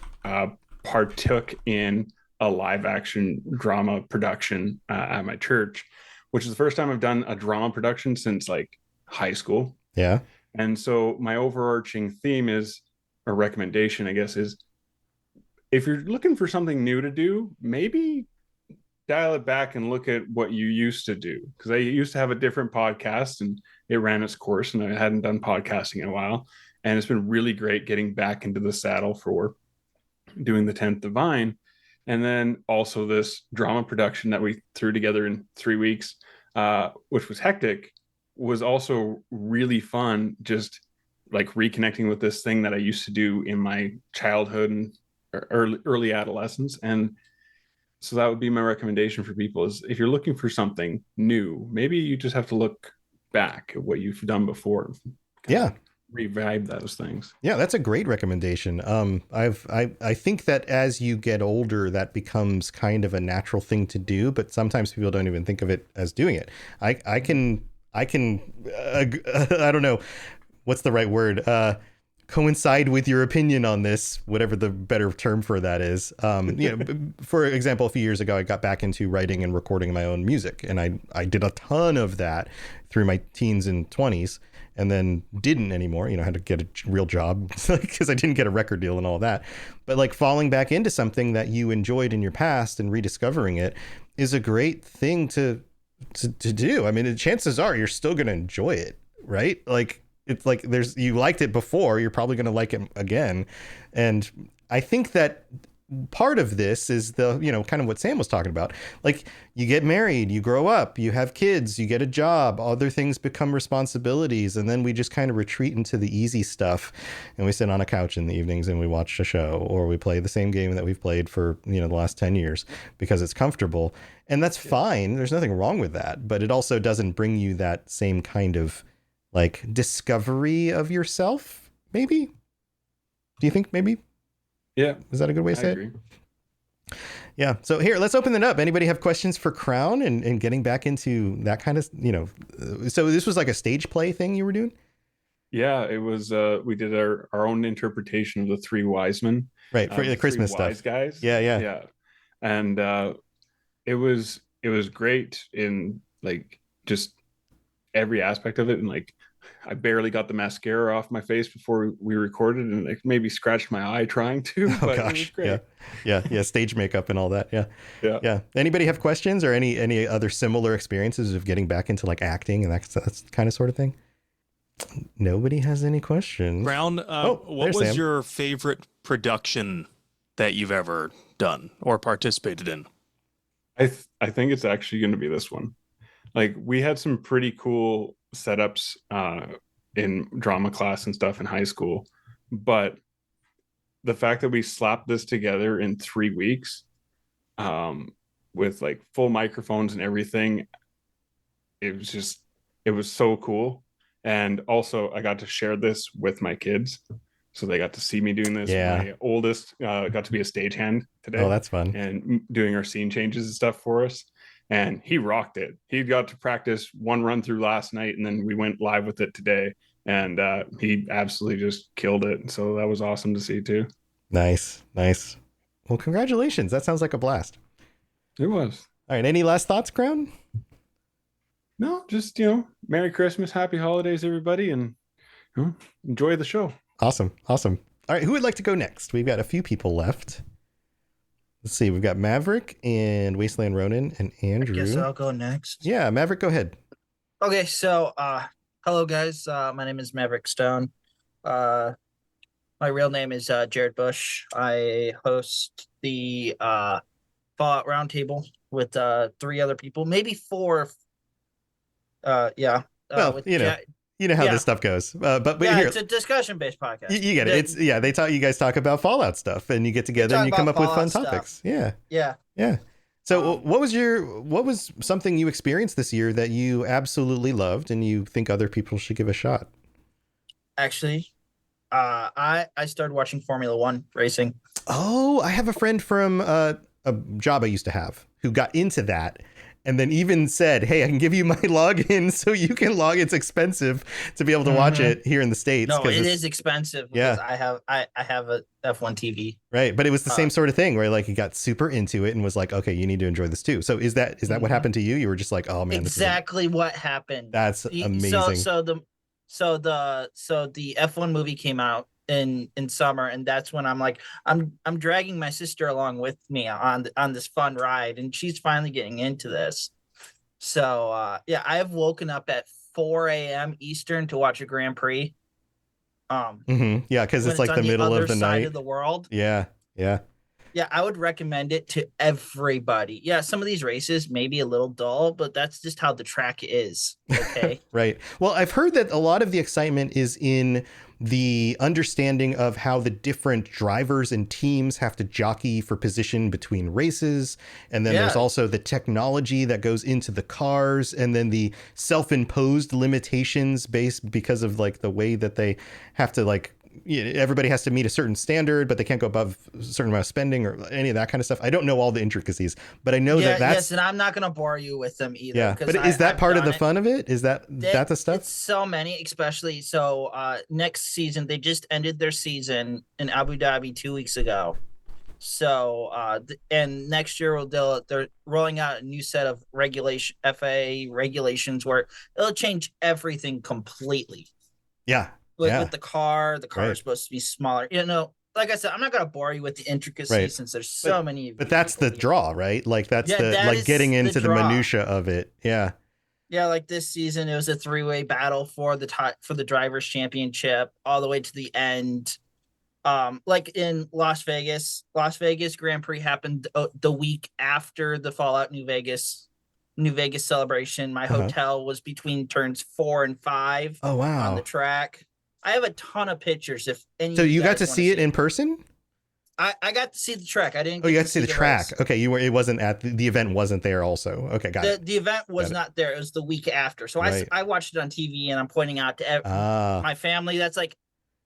partook in a live action drama production at my church, which is the first time I've done a drama production since like high school. Yeah. And so my overarching theme is, or recommendation, I guess, is if you're looking for something new to do, maybe dial it back and look at what you used to do. Because I used to have a different podcast and it ran its course and I hadn't done podcasting in a while. And it's been really great getting back into the saddle for doing the 10th Divine. And then also this drama production that we threw together in 3 weeks, which was hectic, was also really fun, just like reconnecting with this thing that I used to do in my childhood and early adolescence. And so that would be my recommendation for people is if you're looking for something new, maybe you just have to look back at what you've done before. Yeah. Revive those things. Yeah, that's a great recommendation. I think that as you get older, that becomes kind of a natural thing to do, but sometimes people don't even think of it as doing it. I can I don't know what's the right word, coincide with your opinion on this, whatever the better term for that is. For example, a few years ago, I got back into writing and recording my own music, and I did a ton of that through my teens and 20s, and then didn't anymore. I had to get a real job because I didn't get a record deal and all that. But like falling back into something that you enjoyed in your past and rediscovering it is a great thing to do. I mean, the chances are you're still going to enjoy it, right? Like, it's like you liked it before, you're probably going to like it again. And I think that part of this is the, kind of what Sam was talking about. Like, you get married, you grow up, you have kids, you get a job, other things become responsibilities. And then we just kind of retreat into the easy stuff. And we sit on a couch in the evenings and we watch a show, or we play the same game that we've played for, the last 10 years because it's comfortable. And that's fine. There's nothing wrong with that. But it also doesn't bring you that same kind of like discovery of yourself, maybe? Do you think maybe? Yeah. Is that a good way to say agree. it? Yeah. So here, let's open it up. Anybody have questions for Crown and getting back into that kind of, so this was like a stage play thing you were doing? Yeah, it was, we did our own interpretation of the Three Wise Men. Right. For the Christmas stuff. Wise guys. Yeah. And it was great in like just every aspect of it. And like, I barely got the mascara off my face before we recorded, and it maybe scratched my eye trying to. Oh but gosh, it was great. Yeah, stage makeup and all that. Yeah. Anybody have questions or any other similar experiences of getting back into like acting and that kind of sort of thing? Nobody has any questions. Brown, what was Sam. your favorite production that you've ever done or participated in? I think it's actually going to be this one. Like, we had some pretty cool setups in drama class and stuff in high school, but the fact that we slapped this together in 3 weeks with like full microphones and everything, it was so cool. And also I got to share this with my kids, so they got to see me doing this. My oldest got to be a stagehand today. Oh, that's fun. And doing our scene changes and stuff for us. And he rocked it. He got to practice one run through last night, and then we went live with it today. And he absolutely just killed it. So that was awesome to see too. Nice. Well, congratulations. That sounds like a blast. It was. All right. Any last thoughts, Crown? No, just, Merry Christmas, Happy Holidays, everybody. And enjoy the show. Awesome. All right. Who would like to go next? We've got a few people left. Let's see. We've got Maverick and Wasteland Ronin and Andrew. I guess I'll go next. Yeah, Maverick, go ahead. Okay, so hello guys. My name is Maverick Stone. My My real name is Jared Bush. I host the Fallout Roundtable with 3 other people, maybe 4. Yeah. Well, with you know how this stuff goes. But yeah, here, it's a discussion-based podcast. you get it. You guys talk about Fallout stuff, and you get together and you come up with fun topics. Yeah. Yeah. So, what was something you experienced this year that you absolutely loved and you think other people should give a shot? Actually, I started watching Formula One racing. Oh, I have a friend from a job I used to have who got into that. And then even said, "Hey, I can give you my login so you can log. It's expensive to be able to watch it here in the States." No, it is expensive because I have a F1 TV. Right, but it was the same sort of thing where like he got super into it and was like, "Okay, you need to enjoy this too." So is that what happened to you? You were just like, "Oh man, exactly what happened." That's amazing. So the F1 movie came out in summer, and that's when I'm like, I'm dragging my sister along with me on this fun ride, and she's finally getting into this. So I have woken up at 4 a.m. Eastern to watch a Grand Prix. Yeah, because it's like the middle of the night of the world. Yeah. Yeah, I would recommend it to everybody. Yeah, some of these races may be a little dull, but that's just how the track is. Okay. Right. Well, I've heard that a lot of the excitement is in the understanding of how the different drivers and teams have to jockey for position between races. And then there's also the technology that goes into the cars, and then the self-imposed limitations because of like the way that they have to like, everybody has to meet a certain standard, but they can't go above a certain amount of spending or any of that kind of stuff. I don't know all the intricacies, but I know that's... Yes, and I'm not going to bore you with them either. Yeah, but is that part of the fun of it? Is that the stuff? It's so many, especially... So next season, they just ended their season in Abu Dhabi 2 weeks ago. So, and next year they're rolling out a new set of FAA regulations where it'll change everything completely. Yeah. With the car is supposed to be smaller. Like I said, I'm not going to bore you with the intricacies since there's so many. But that's the draw, right? Like that's getting into the minutia of it. Yeah. Yeah, like this season, it was a 3-way battle for the drivers' championship all the way to the end. Like in Las Vegas Grand Prix happened the week after the Fallout New Vegas celebration. My hotel was between turns 4 and 5. Oh wow! On the track. I have a ton of pictures. If any, so you got to see it in person? I got to see the track. I didn't. You got to see the track. Race. Okay, It wasn't at the event. Wasn't there also? Okay, got it. The event was not there. It was the week after. So I watched it on TV, and I'm pointing out to my family. That's like,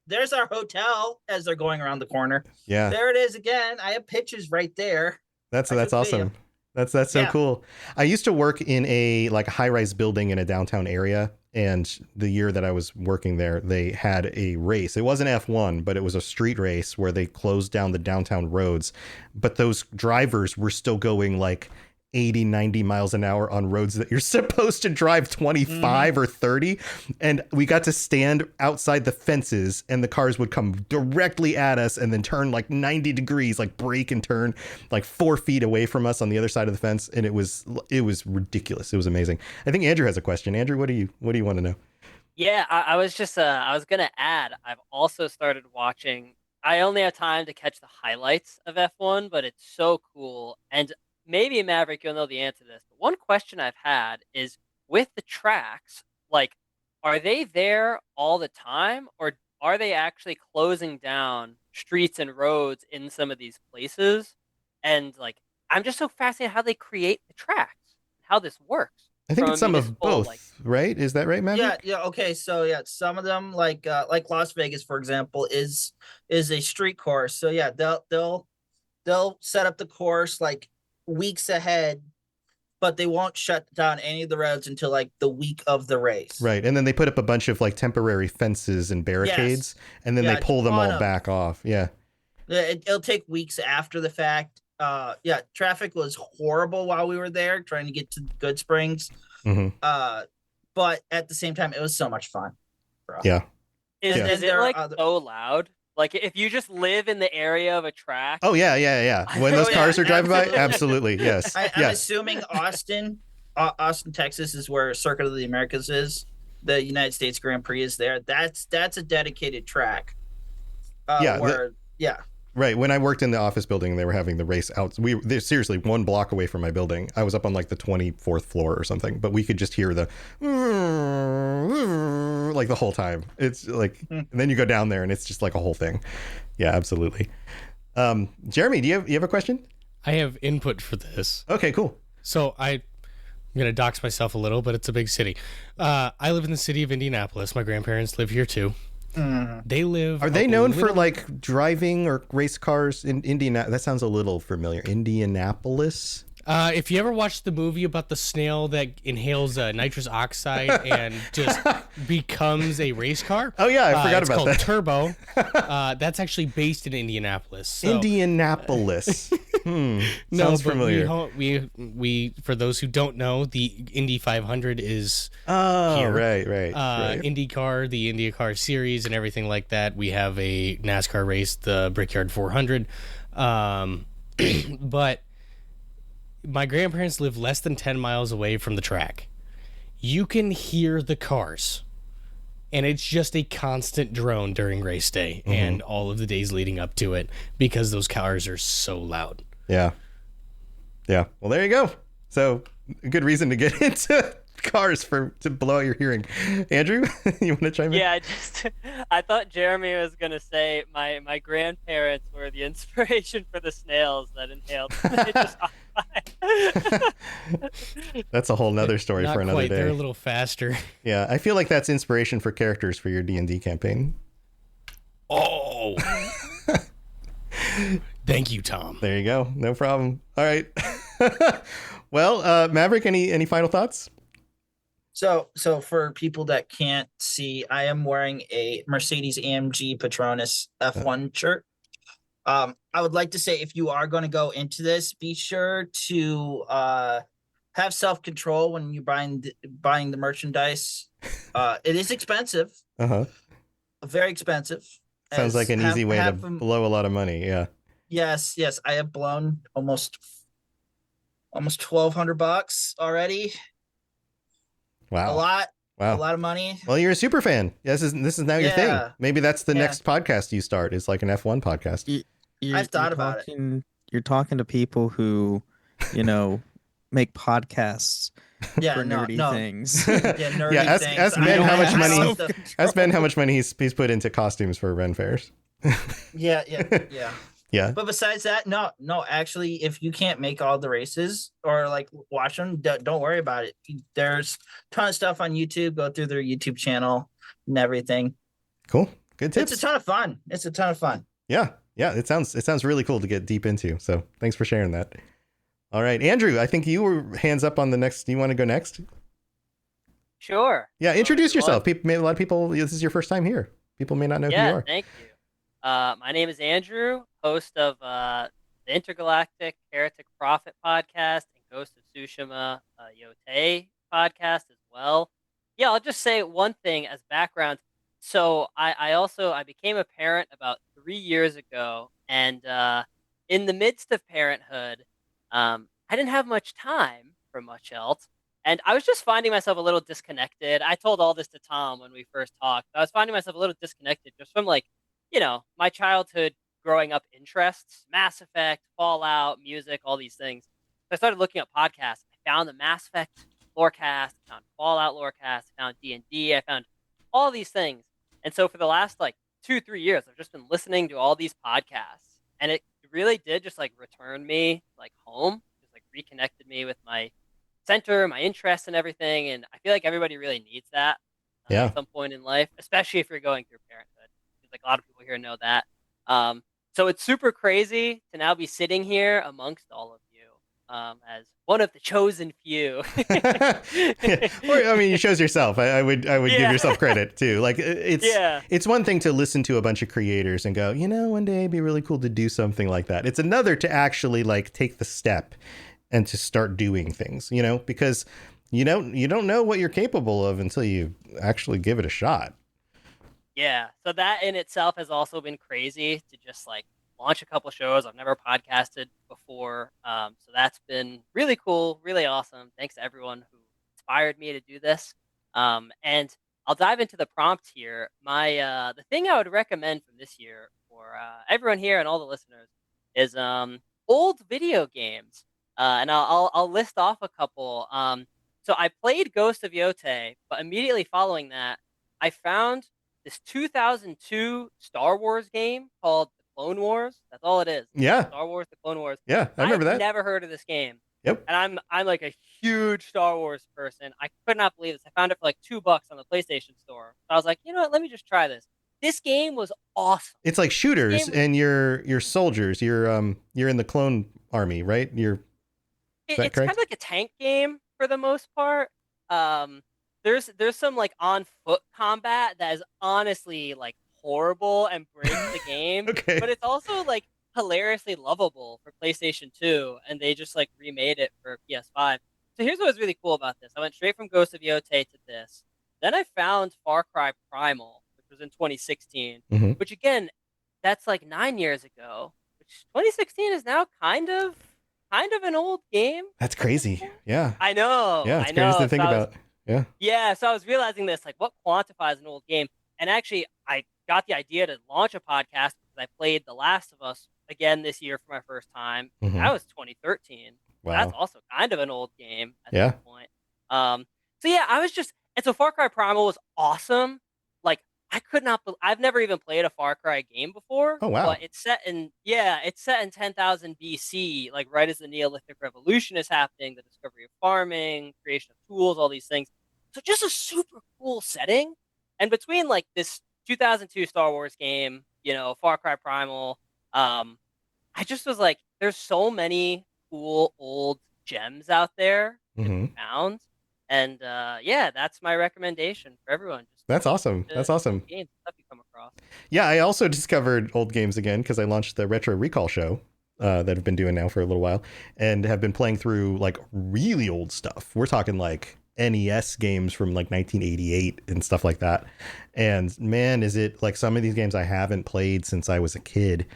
there's our hotel as they're going around the corner. Yeah, there it is again. I have pictures right there. That's awesome. That's so cool. I used to work in a high-rise building in a downtown area, and the year that I was working there, they had a race. It wasn't F1, but it was a street race where they closed down the downtown roads. But those drivers were still going like 80, 90 miles an hour on roads that you're supposed to drive 25 or 30. And we got to stand outside the fences, and the cars would come directly at us and then turn like 90 degrees, like brake and turn like 4 feet away from us on the other side of the fence. And it was ridiculous. It was amazing. I think Andrew has a question. Andrew, what do you want to know? Yeah, I was just I was going to add, I've also started watching. I only have time to catch the highlights of F1, but it's so cool. And maybe Maverick, you'll know the answer to this. But one question I've had is with the tracks, like, are they there all the time, or are they actually closing down streets and roads in some of these places? And like, I'm just so fascinated how they create the tracks, how this works. I think it's some of both, right? Is that right, Maverick? Yeah. Okay. So yeah, some of them, like Las Vegas, for example, is a street course. So yeah, they'll set up the course like weeks ahead, but they won't shut down any of the roads until like the week of the race. Right. And then they put up a bunch of like temporary fences and barricades, and then they pull them all back off. Yeah. It'll take weeks after the fact. Traffic was horrible while we were there trying to get to Good Springs. But at the same time, it was so much fun. Bro. Yeah. Is it like so loud? Like if you just live in the area of a track. Oh yeah. When those cars are driving by, absolutely, yes. I'm assuming Austin, Texas is where Circuit of the Americas is. The United States Grand Prix is there. That's a dedicated track. Yeah. Right. When I worked in the office building, they were having the race out. They're seriously 1 block away from my building. I was up on like the 24th floor or something, but we could just hear the like the whole time. It's like, and then you go down there and it's just like a whole thing. Yeah, absolutely. Jeremy, do you have a question? I have input for this. Okay, cool. So I'm going to dox myself a little, but it's a big city. I live in the city of Indianapolis. My grandparents live here too. They live. Are they known for like driving or race cars in Indiana? That sounds a little familiar. Indianapolis. If you ever watched the movie about the snail that inhales nitrous oxide and just becomes a race car. Oh yeah, I forgot about that. It's called Turbo. That's actually based in Indianapolis. So. Indianapolis. Sounds familiar. We for those who don't know, the Indy 500 is here. Right. IndyCar, the IndyCar series, and everything like that. We have a NASCAR race, the Brickyard 400, but. My grandparents live less than 10 miles away from the track. You can hear the cars, and it's just a constant drone during race day and all of the days leading up to it because those cars are so loud. Yeah. Well, there you go. So, a good reason to get into cars to blow out your hearing. Andrew, you want to chime in? Yeah, I thought Jeremy was gonna say my grandparents were the inspiration for the snails that inhaled. That's a whole nother story Not for another quite. day. They're a little faster. Yeah, I feel like that's inspiration for characters for your D&D campaign. Oh. Thank you, Tom. There you go. No problem. All right. Well, Maverick, any final thoughts? So for people that can't see, I am wearing a Mercedes-AMG Petronas F1 shirt. I would like to say if you are going to go into this, be sure to have self-control when you're buying the merchandise. It is expensive. Very expensive. Sounds like an easy way to blow a lot of money. Yeah. Yes. I have blown almost $1,200 already. Wow. A lot of money. Well, you're a super fan. This is now your thing. Maybe that's the next podcast you start. It's like an F1 podcast. I've thought about it. You're talking to people who, make podcasts for nerdy things. Nerdy things. Ask Ben how much money. Ask Ben how much money he's put into costumes for Ren fairs. Yeah. Yeah. But besides that, no, actually, if you can't make all the races or like watch them, don't worry about it. There's a ton of stuff on YouTube. Go through their YouTube channel and everything. Cool. Good tips. It's a ton of fun. Yeah. It sounds really cool to get deep into. So thanks for sharing that. All right, Andrew, I think you were hands up on the next. Do you want to go next? Sure. Yeah. Introduce yourself. A lot of people, this is your first time here. People may not know who you are. Thank you. My name is Andrew, host of the Intergalactic Heretic Prophet podcast and Ghost of Tsushima Yote podcast as well. Yeah, I'll just say one thing as background. So I became a parent about 3 years ago, and in the midst of parenthood, I didn't have much time for much else. And I was just finding myself a little disconnected. I told all this to Tom when we first talked. I was finding myself a little disconnected just from my childhood growing up interests, Mass Effect, Fallout, music, all these things. So I started looking up podcasts. I found the Mass Effect Lorecast, I found Fallout Lorecast, I found D&D, I found all these things. And so for the last 2-3 years, I've just been listening to all these podcasts. And it really did just return me home, just reconnected me with my center, my interests and everything. And I feel like everybody really needs that at some point in life, especially if you're going through parenthood. A lot of people here know that. So it's super crazy to now be sitting here amongst all of you as one of the chosen few. Or, you chose yourself. I would give yourself credit too. It's one thing to listen to a bunch of creators and go, one day it'd be really cool to do something like that. It's another to actually take the step and to start doing things, because you don't know what you're capable of until you actually give it a shot. Yeah, so that in itself has also been crazy to just launch a couple shows. I've never podcasted before, so that's been really cool, really awesome. Thanks to everyone who inspired me to do this. And I'll dive into the prompt here. The thing I would recommend from this year for for everyone here and all the listeners is old video games. And I'll list off a couple. So I played Ghost of Yotei, but immediately following that, I found this 2002 Star Wars game called The Clone Wars. That's all it is. Yeah. Star Wars: The Clone Wars. Yeah, I remember that. I've never heard of this game. Yep. And I'm like a huge Star Wars person. I could not believe this. I found it for like $2 on the PlayStation Store. So I was like, you know what? Let me just try this. This game was awesome. It's like shooters, and you're soldiers. You're in the clone army, right? It's kind of like a tank game for the most part. There's some like on foot combat that is honestly like horrible and breaks the game. Okay. But it's also like hilariously lovable for PlayStation 2, and they just like remade it for PS5. So here's what was really cool about this. I went straight from Ghost of Yotei to this. Then I found Far Cry Primal, which was in 2016, which again, that's like 9 years ago, which 2016 is now kind of an old game. That's crazy. Yeah. I know. Yeah, it's crazy to think about. Yeah. Yeah, so I was realizing this, like what quantifies an old game? And actually, I got the idea to launch a podcast because I played The Last of Us again this year for my first time. That was 2013. Wow. That's also kind of an old game at Yeah. that point. So yeah, and so Far Cry Primal was awesome. Like I could not, I've never even played a Far Cry game before. Oh, wow. But it's set in 10,000 BC, like right as the Neolithic Revolution is happening, the discovery of farming, creation of tools, all these things. So just a super cool setting. And between like this 2002 Star Wars game, Far Cry Primal, I just was like, there's so many cool old gems out there to be found. And yeah, that's my recommendation for everyone. That's awesome. That's awesome. Games, stuff you come across. Yeah, I also discovered old games again because I launched the Retro Recall show that I've been doing now for a little while, and have been playing through like really old stuff. We're talking like NES games from like 1988 and stuff like that. And man, is it like some of these games I haven't played since I was a kid,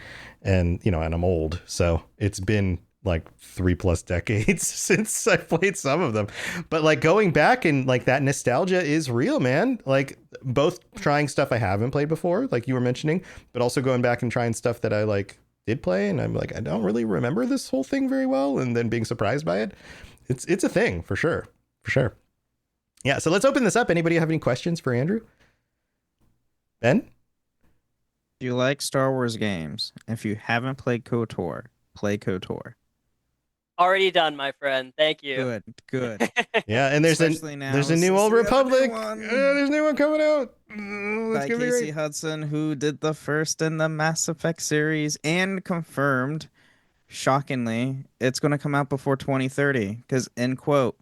and and I'm old, so it's been like 3+ decades since I played some of them. But like going back and like that nostalgia is real, man. Like both trying stuff I haven't played before, like you were mentioning, but also going back and trying stuff that I like did play, and I'm like, I don't really remember this whole thing very well, and then being surprised by it. It's a thing for sure. Yeah, so let's open this up. Anybody have any questions for Andrew? Ben? Do you like Star Wars games? If you haven't played KOTOR, play KOTOR. Already done, my friend. Thank you. Good. Yeah, and there's a new Old Republic. There's a new one coming out. By Casey Hudson, who did the first in the Mass Effect series, and confirmed, shockingly, it's going to come out before 2030. Because, end quote,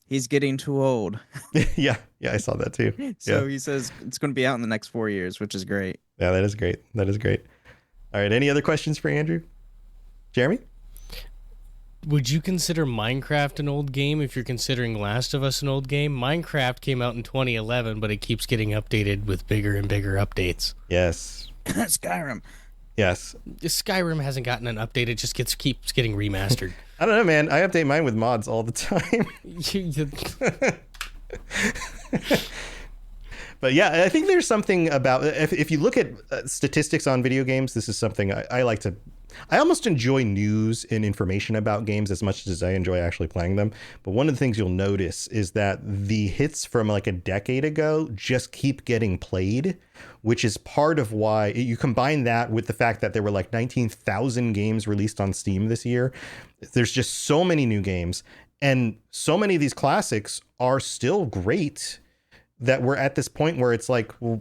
he's getting too old. Yeah, I saw that too. So he says it's going to be out in the next 4 years, which is great. Yeah, that is great. All right, any other questions for Andrew? Jeremy? Would you consider Minecraft an old game if you're considering Last of Us an old game? Minecraft came out in 2011, but it keeps getting updated with bigger and bigger updates. Yes. Skyrim. Yes. Skyrim hasn't gotten an update. It just keeps getting remastered. I don't know, man. I update mine with mods all the time. But yeah, I think there's something about, if you look at statistics on video games, this is something I like to, I almost enjoy news and information about games as much as I enjoy actually playing them. But one of the things you'll notice is that the hits from like a decade ago just keep getting played, which is part of why you combine that with the fact that there were like 19,000 games released on Steam this year. There's just so many new games, and so many of these classics are still great, that we're at this point where it's like, well,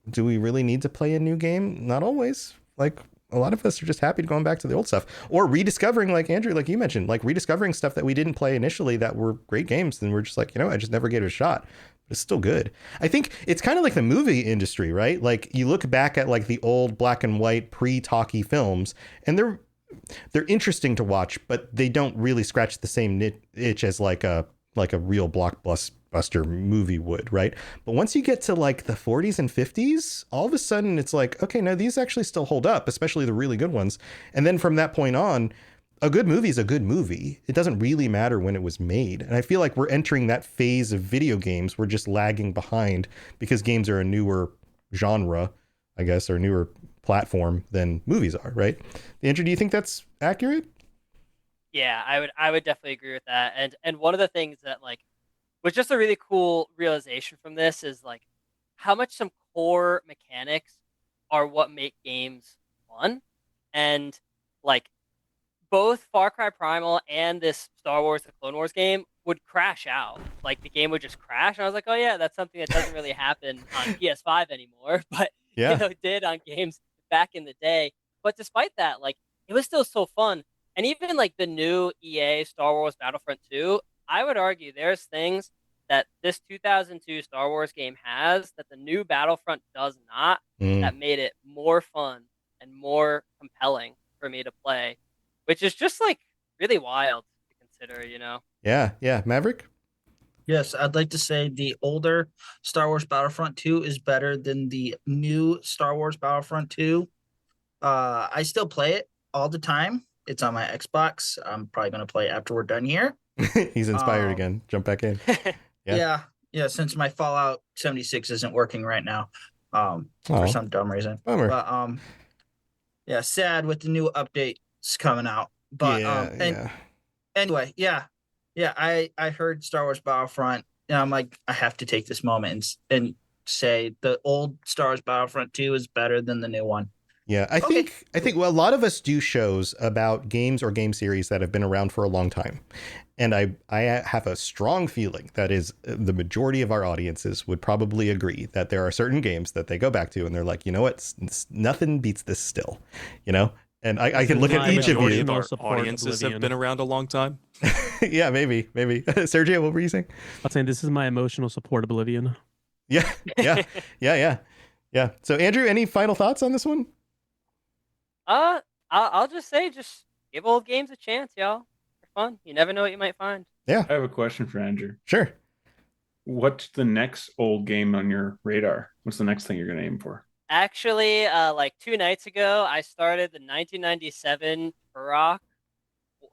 do we really need to play a new game? Not always. Like a lot of us are just happy to going back to the old stuff, or rediscovering, like Andrew, like you mentioned, like rediscovering stuff that we didn't play initially that were great games. And we're just like, I just never gave it a shot, but it's still good. I think it's kind of like the movie industry, right? Like you look back at like the old black and white pre-talkie films, and they're interesting to watch, but they don't really scratch the same itch as like a real blockbuster movie would, right? But once you get to like the 40s and 50s, all of a sudden it's like, okay, no, these actually still hold up, especially the really good ones. And then from that point on, a good movie is a good movie. It doesn't really matter when it was made. And I feel like we're entering that phase of video games. We're just lagging behind because games are a newer genre, I guess, or newer platform than movies are, right? Andrew, do you think that's accurate? Yeah, I would definitely agree with that. And one of the things that like was just a really cool realization from this is like how much some core mechanics are what make games fun. And like both Far Cry Primal and this Star Wars The Clone Wars game would crash out. Like the game would just crash. And I was like, oh yeah, that's something that doesn't really happen on PS5 anymore, but Yeah. it did on games back in the day. But despite that, like it was still so fun. And even like the new EA Star Wars Battlefront 2, I would argue there's things that this 2002 Star Wars game has that the new Battlefront does not, that made it more fun and more compelling for me to play, which is just like really wild to consider, you know? Yeah. Maverick? Yes, I'd like to say the older Star Wars Battlefront 2 is better than the new Star Wars Battlefront 2. I still play it all the time. It's on my Xbox. I'm probably going to play it after we're done here. He's inspired again. Jump back in. Yeah. Since my Fallout 76 isn't working right now, for some dumb reason. Bummer. But yeah, sad with the new updates coming out. But anyway, I heard Star Wars Battlefront, and I'm like, I have to take this moment and say the old Star Wars Battlefront 2 is better than the new one. Yeah, I think well, a lot of us do shows about games or game series that have been around for a long time. And I have a strong feeling that is the majority of our audiences would probably agree that there are certain games that they go back to and they're like, you know what, nothing beats this still, you know? And I can look at each of you. Our audiences have been around a long time. Yeah, maybe. Sergio, what were you saying? I was saying this is my emotional support Oblivion. Yeah. So Andrew, any final thoughts on this one? I'll just say, just give old games a chance, y'all. They're fun. You never know what you might find. Yeah. I have a question for Andrew. Sure. What's the next old game on your radar? What's the next thing you're going to aim for? Actually, like 2 nights ago, I started the 1997 Turok,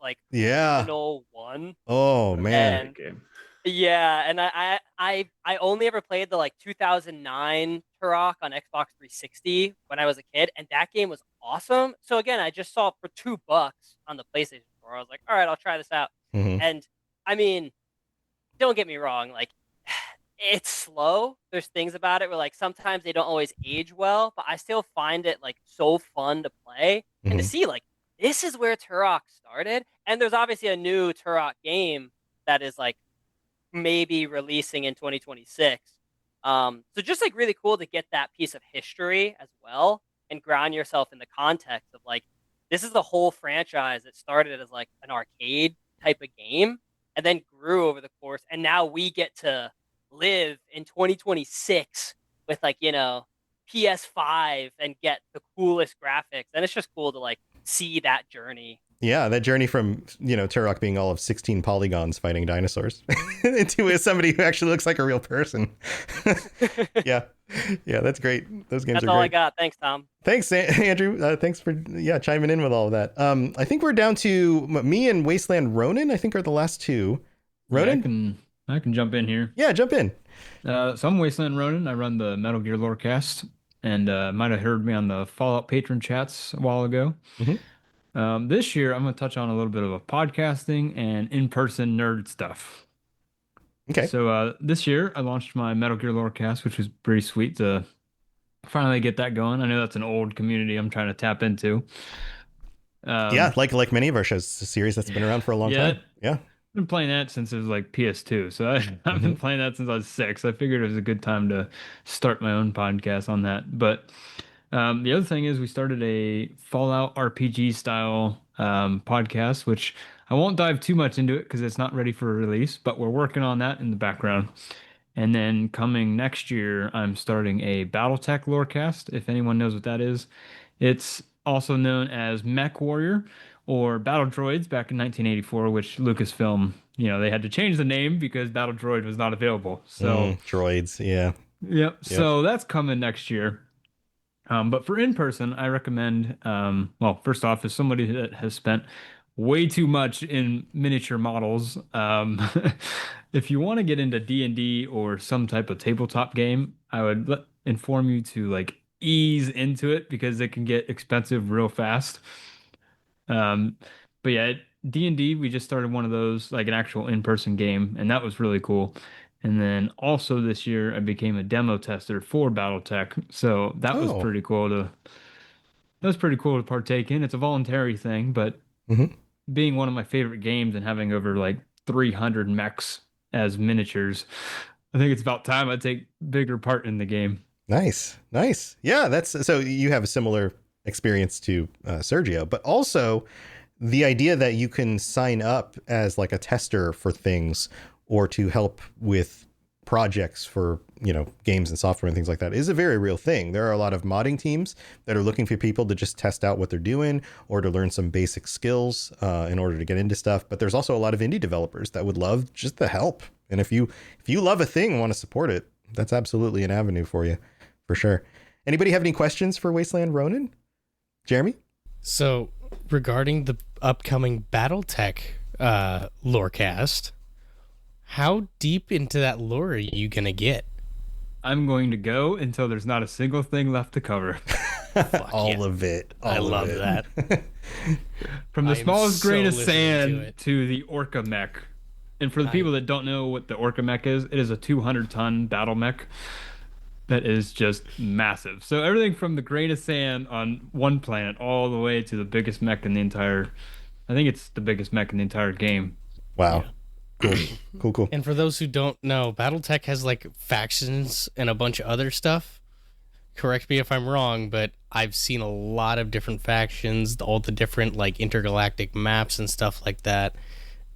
like original one. Oh man. Yeah, and I only ever played the like 2009 Turok on Xbox 360 when I was a kid, and that game was awesome. So again, I just saw it for $2 on the PlayStation Store. I was like, all right, I'll try this out. And I mean, don't get me wrong, like it's slow. There's things about it where like sometimes they don't always age well, but I still find it like so fun to play and to see like this is where Turok started. And there's obviously a new Turok game that is like maybe releasing in 2026. So just like really cool to get that piece of history as well and ground yourself in the context of like, this is the whole franchise that started as like an arcade type of game and then grew over the course. And now we get to live in 2026 with like, you know, PS5 and get the coolest graphics. And it's just cool to like see that journey. Yeah, that journey from, you know, Turok being all of 16 polygons fighting dinosaurs into somebody who actually looks like a real person. Yeah, that's great. Those games that's are great. all I got. Thanks, Tom. Thanks, Andrew. Thanks for chiming in with all of that. I think we're down to me and Wasteland Ronan, I think, are the last two. Ronan? Yeah, I can jump in here. Yeah, jump in. So I'm Wasteland Ronan. I run the Metal Gear Lorecast, and might have heard me on the Fallout patron chats a while ago. This year, I'm going to touch on a little bit of a podcasting and in-person nerd stuff. Okay. So this year, I launched my Metal Gear Lorecast, which was pretty sweet to finally get that going. I know that's an old community I'm trying to tap into. Yeah, like many of our shows, it's a series that's been around for a long time. Yeah. I've been playing that since it was like PS2. So I've been playing that since I was 6. I figured it was a good time to start my own podcast on that. But the other thing is we started a Fallout RPG style podcast, which I won't dive too much into it because it's not ready for release, but we're working on that in the background. And then coming next year, I'm starting a Battletech Lorecast, if anyone knows what that is. It's also known as Mech Warrior or Battle Droids back in 1984, which Lucasfilm, you know, they had to change the name because Battle Droid was not available. So droids, yeah. Yep. So that's coming next year. But for in-person, I recommend, well, first off, as somebody that has spent way too much in miniature models, if you want to get into D&D or some type of tabletop game, I would inform you to like ease into it because it can get expensive real fast. Um, but yeah, D&D, we just started one of those, like an actual in-person game, and that was really cool. And then also this year, I became a demo tester for BattleTech, so that was Oh. pretty cool to partake in. It's a voluntary thing, but Mhm. being one of my favorite games and having over like 300 mechs as miniatures, I think it's about time I take bigger part in the game. Nice. Yeah, that's so you have a similar experience to Sergio, but also the idea that you can sign up as like a tester for things or to help with projects for, games and software and things like that is a very real thing. There are a lot of modding teams that are looking for people to just test out what they're doing or to learn some basic skills in order to get into stuff. But there's also a lot of indie developers that would love just the help. And if you love a thing and want to support it, that's absolutely an avenue for you, for sure. Anybody have any questions for Wasteland Ronin? Jeremy? So regarding the upcoming BattleTech lorecast, how deep into that lore are you going to get? I'm going to go until there's not a single thing left to cover. All of it. I love that. From the I am smallest grain of so listening to sand to the Orca mech. And for the people that don't know what the Orca mech is, it is a 200-ton battle mech that is just massive. So everything from the grain of sand on one planet all the way to the biggest mech in the entire... I think it's the biggest mech in the entire game. Wow. Cool. And for those who don't know, BattleTech has like factions and a bunch of other stuff. Correct me if I'm wrong, but I've seen a lot of different factions, all the different like intergalactic maps and stuff like that.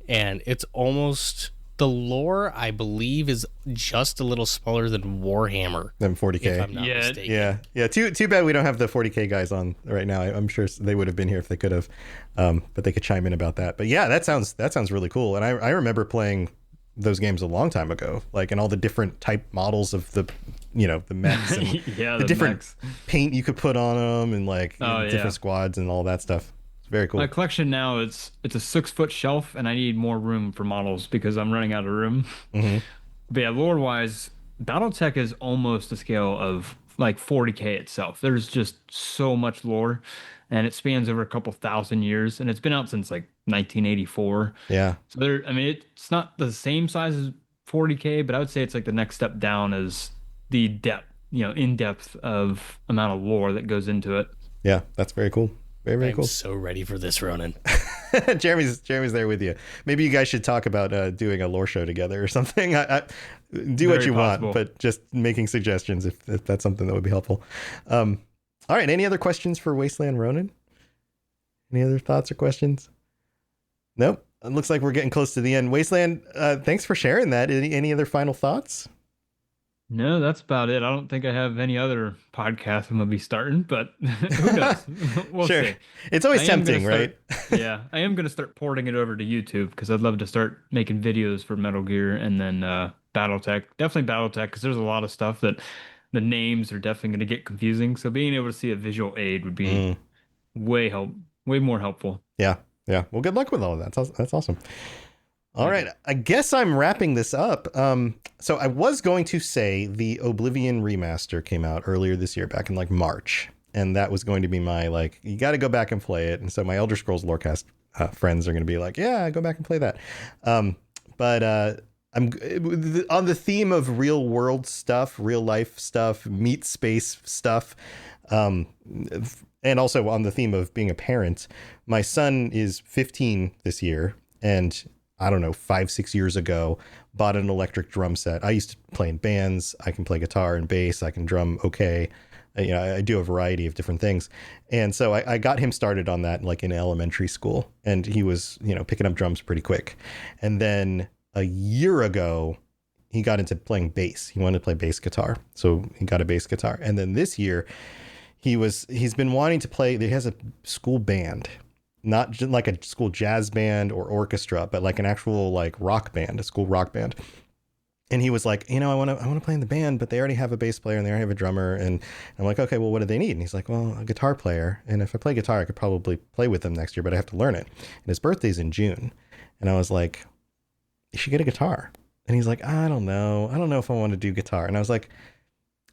And it's almost, the lore, I believe, is just a little smaller than Warhammer. Than 40K. If I'm not mistaken. Yeah. Too bad we don't have the 40K guys on right now. I'm sure they would have been here if they could have, but they could chime in about that. But yeah, that sounds really cool. And I remember playing those games a long time ago, like, and all the different type models of the, the mechs and the different mechs. paint you could put on them and like different squads and all that stuff. It's very cool. My collection now, it's a 6-foot shelf, and I need more room for models because I'm running out of room. Mm-hmm. But yeah, lore-wise, BattleTech is almost the scale of like 40K itself. There's just so much lore, and it spans over a couple thousand years, and it's been out since like 1984. Yeah. So it's not the same size as 40K, but I would say it's like the next step down as the depth, in depth of amount of lore that goes into it. Yeah, that's very cool. Very I'm cool. so ready for this, Ronin. Jeremy's there with you. Maybe you guys should talk about doing a lore show together or something. I do what Very you possible. want, but just making suggestions if that's something that would be helpful. All right. Any other questions for Wasteland Ronin? Any other thoughts or questions? Nope. It looks like we're getting close to the end. Wasteland, thanks for sharing that. Any other final thoughts? No, that's about it. I don't think I have any other podcast I'm gonna be starting, but who knows? We'll Sure. see. It's always I am gonna tempting, start- yeah, I am gonna start porting it over to YouTube because I'd love to start making videos for Metal Gear and then BattleTech. Definitely BattleTech because there's a lot of stuff that the names are definitely gonna get confusing. So being able to see a visual aid would be way more helpful. Yeah. Well, good luck with all of that. That's awesome. All right. I guess I'm wrapping this up. So I was going to say the Oblivion remaster came out earlier this year, back in like March. And that was going to be my, like, you got to go back and play it. And so my Elder Scrolls Lorecast friends are going to be like, yeah, go back and play that. But I'm on the theme of real world stuff, real life stuff, meat space stuff. And also on the theme of being a parent, my son is 15 this year, and I don't know, 5-6 years ago, bought an electric drum set. I used to play in bands. I can play guitar and bass. I can drum okay. I do a variety of different things. And so I got him started on that like in elementary school, and he was, picking up drums pretty quick. And then a year ago, he got into playing bass. He wanted to play bass guitar. So he got a bass guitar. And then this year, he's been wanting to play. He has a school band, not just like a school jazz band or orchestra, but like an actual like rock band, a school rock band. And he was like, I want to play in the band, but they already have a bass player and they already have a drummer. And I'm like, okay, well, what do they need? And he's like, well, a guitar player. And if I play guitar, I could probably play with them next year, but I have to learn it. And his birthday's in June. And I was like, you should get a guitar. And he's like, I don't know if I want to do guitar. And I was like,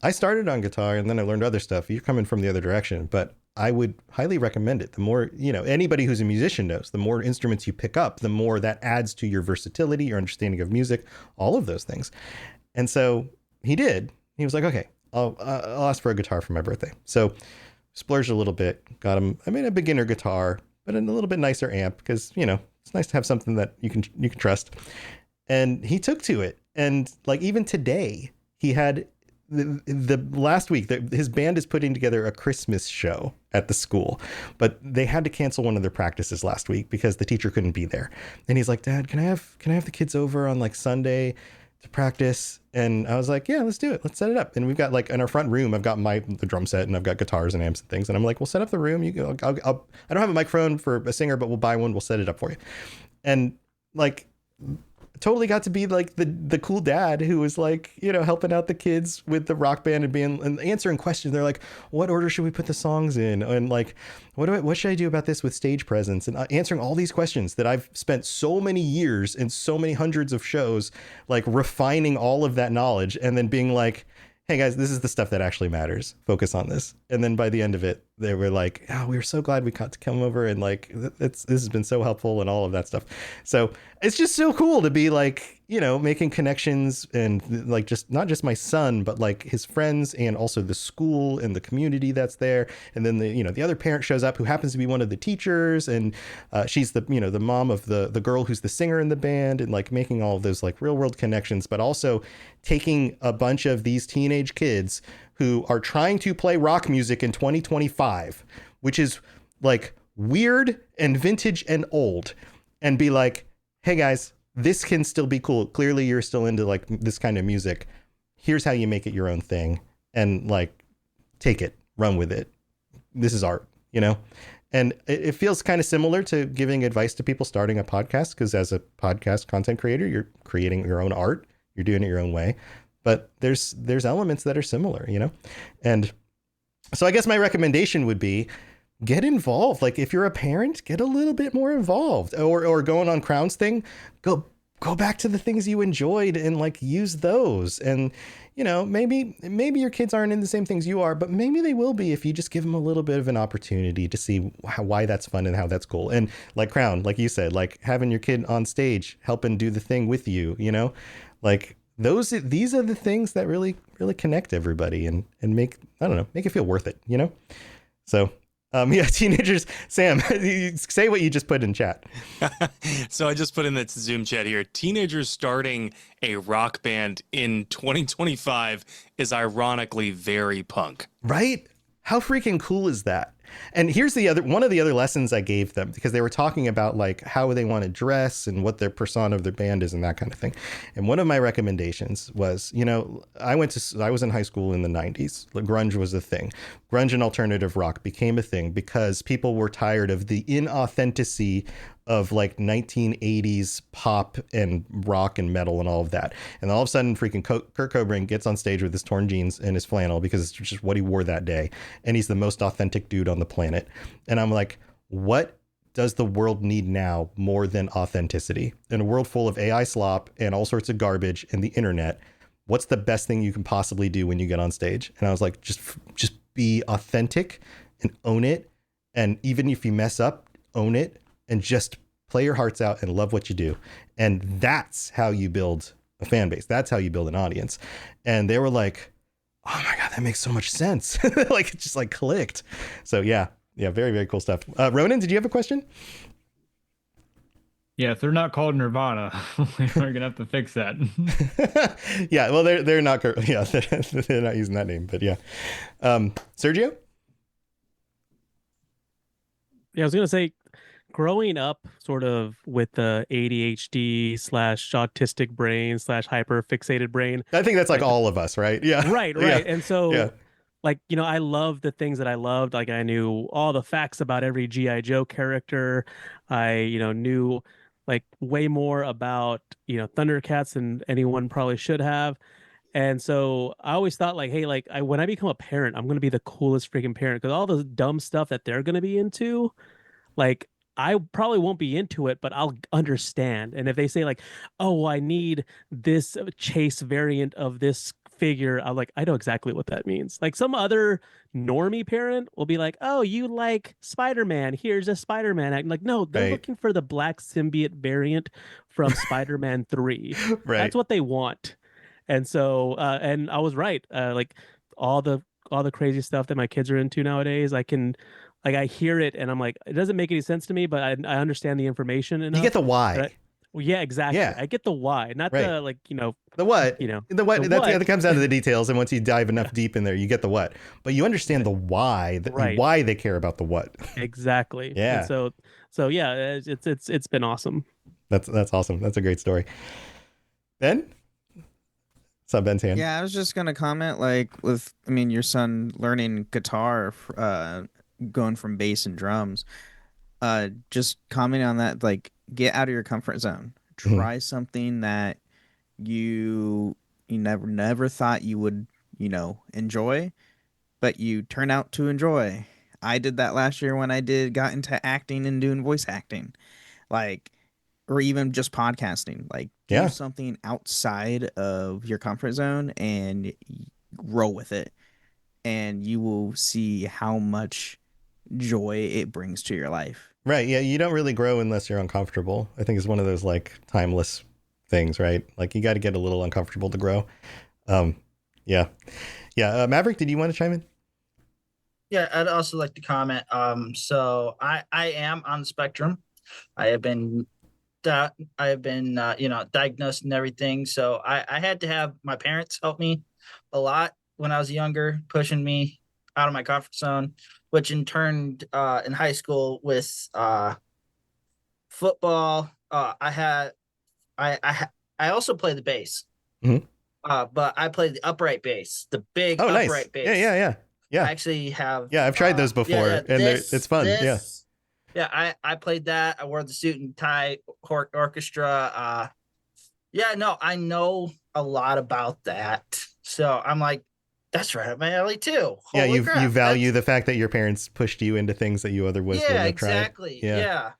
I started on guitar and then I learned other stuff. You're coming from the other direction, but I would highly recommend it. The more, anybody who's a musician knows, the more instruments you pick up, the more that adds to your versatility, your understanding of music, all of those things. And so he did. He was like, okay, I'll ask for a guitar for my birthday. So splurged a little bit, got him, I made a beginner guitar, but in a little bit nicer amp because, it's nice to have something that you can trust. And he took to it. And like even today, he had the last week, his band is putting together a Christmas show at the school, but they had to cancel one of their practices last week because the teacher couldn't be there. And he's like, Dad, can I have the kids over on like Sunday to practice? And I was like, yeah, let's do it. Let's set it up. And we've got like in our front room, I've got the drum set and I've got guitars and amps and things. And I'm like, we'll set up the room. You go, I don't have a microphone for a singer, but we'll buy one. We'll set it up for you. And like, totally got to be like the cool dad who was like, helping out the kids with the rock band and answering questions. They're like, what order should we put the songs in? And like, what should I do about this with stage presence? And answering all these questions that I've spent so many years and so many hundreds of shows, like refining all of that knowledge and then being like, hey guys, this is the stuff that actually matters. Focus on this. And then by the end of it, they were like, oh, we were so glad we got to come over. And like, this has been so helpful and all of that stuff. So it's just so cool to be like, making connections and like just not just my son, but like his friends and also the school and the community that's there. And then the other parent shows up who happens to be one of the teachers. And she's the mom of the girl who's the singer in the band, and like making all of those like real world connections, but also taking a bunch of these teenage kids who are trying to play rock music in 2025, which is like weird and vintage and old, and be like, hey guys, this can still be cool. Clearly you're still into like this kind of music. Here's how you make it your own thing, and like, take it, run with it. This is art, And it feels kind of similar to giving advice to people starting a podcast, because as a podcast content creator, you're creating your own art. You're doing it your own way, but there's elements that are similar, And so I guess my recommendation would be get involved. Like if you're a parent, get a little bit more involved, or going on Crown's thing, go back to the things you enjoyed and like use those. And, maybe your kids aren't in the same things you are, but maybe they will be if you just give them a little bit of an opportunity to see why that's fun and how that's cool. And like Crown, like you said, like having your kid on stage, helping do the thing with you, like these are the things that really, really connect everybody and make it feel worth it, So, teenagers, Sam, say what you just put in chat. So I just put in the Zoom chat here. Teenagers starting a rock band in 2025 is ironically very punk. Right? How freaking cool is that? And here's one of the other lessons I gave them, because they were talking about like how they want to dress and what their persona of their band is and that kind of thing. And one of my recommendations was, I was in high school in the 90s. Grunge was a thing. Grunge and alternative rock became a thing because people were tired of the inauthenticity of like 1980s pop and rock and metal and all of that. And all of a sudden freaking Kurt Cobain gets on stage with his torn jeans and his flannel because it's just what he wore that day. And he's the most authentic dude on the planet. And I'm like, what does the world need now more than authenticity? In a world full of AI slop and all sorts of garbage and the internet, what's the best thing you can possibly do when you get on stage? And I was like, just be authentic and own it. And even if you mess up, own it. And just play your hearts out and love what you do. And that's how you build a fan base. That's how you build an audience. And they were like, oh my God, that makes so much sense. Like it just like clicked. So yeah, very, very cool stuff. Ronan, did you have a question? Yeah, if they're not called Nirvana, we're gonna have to fix that. Yeah, well, they're not. Yeah, they're not using that name, but yeah. Sergio? Yeah, I was gonna say, growing up sort of with the ADHD / autistic brain / hyper fixated brain. I think that's like all of us, right? Yeah. Right. Yeah. And so Yeah. like, I loved the things that I loved. Like I knew all the facts about every G.I. Joe character. I, knew like way more about, Thundercats than anyone probably should have. And so I always thought like, hey, like when I become a parent, I'm going to be the coolest freaking parent, because all the dumb stuff that they're going to be into, like I probably won't be into it, but I'll understand. And if they say like, oh, I need this chase variant of this figure, I'm like, I know exactly what that means. Like some other normie parent will be like, oh, you like Spider-Man, here's a Spider-Man act. Like, no, they're Right. looking for the black symbiote variant from Spider-Man 3. Right. That's what they want. And so and I was right. Like all the crazy stuff that my kids are into nowadays, I hear it and I'm like, it doesn't make any sense to me, but I understand the information enough. You get the why. Well, yeah, exactly. Yeah. I get the why, not Right. the like, the what, the what, what. that comes down to the details. And once you dive enough deep in there, you get the what, but you understand the why, Right. why they care about the what. Exactly. Yeah. And so yeah, it's been awesome. That's awesome. That's a great story. Ben? What's up, Ben's hand? Yeah, I was just gonna comment, like, your son learning guitar, going from bass and drums. Just commenting on that, like, get out of your comfort zone. Try something that you never thought you would, enjoy, but you turn out to enjoy. I did that last year when I got into acting and doing voice acting, like, or even just podcasting. Like, do something outside of your comfort zone and grow with it, and you will see how much joy it brings to your life. Right. Yeah. You don't really grow unless you're uncomfortable. I think it's one of those like timeless things, right? Like you got to get a little uncomfortable to grow. Yeah. Maverick, did you want to chime in? Yeah, I'd also like to comment. So I am on the spectrum. I have been diagnosed and everything. So I had to have my parents help me a lot when I was younger, pushing me out of my comfort zone, which in turn in high school with football, I also played the bass. Mm-hmm. But I played the upright bass, the big nice. upright bass. Yeah. I actually have. Yeah, I've tried those before, and it's fun. Yeah, I played that. I wore the suit and tie orchestra. I know a lot about that. So I'm like, that's right up my alley too. Holy you crap, value the fact that your parents pushed you into things that you otherwise wouldn't have tried. Exactly. Yeah.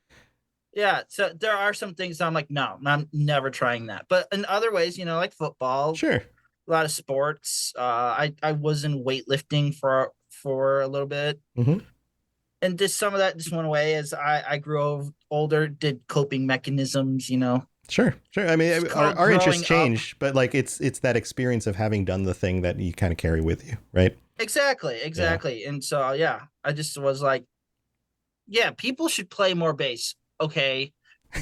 So there are some things I'm like, no, I'm never trying that. But in other ways, like football, sure, a lot of sports. I was in weightlifting for a little bit. Mm-hmm. And just some of that just went away as I grew older, did coping mechanisms, Sure. I mean, our interests change, but like it's that experience of having done the thing that you kind of carry with you, right? Exactly. Yeah. And so, I just was like, people should play more bass. Okay.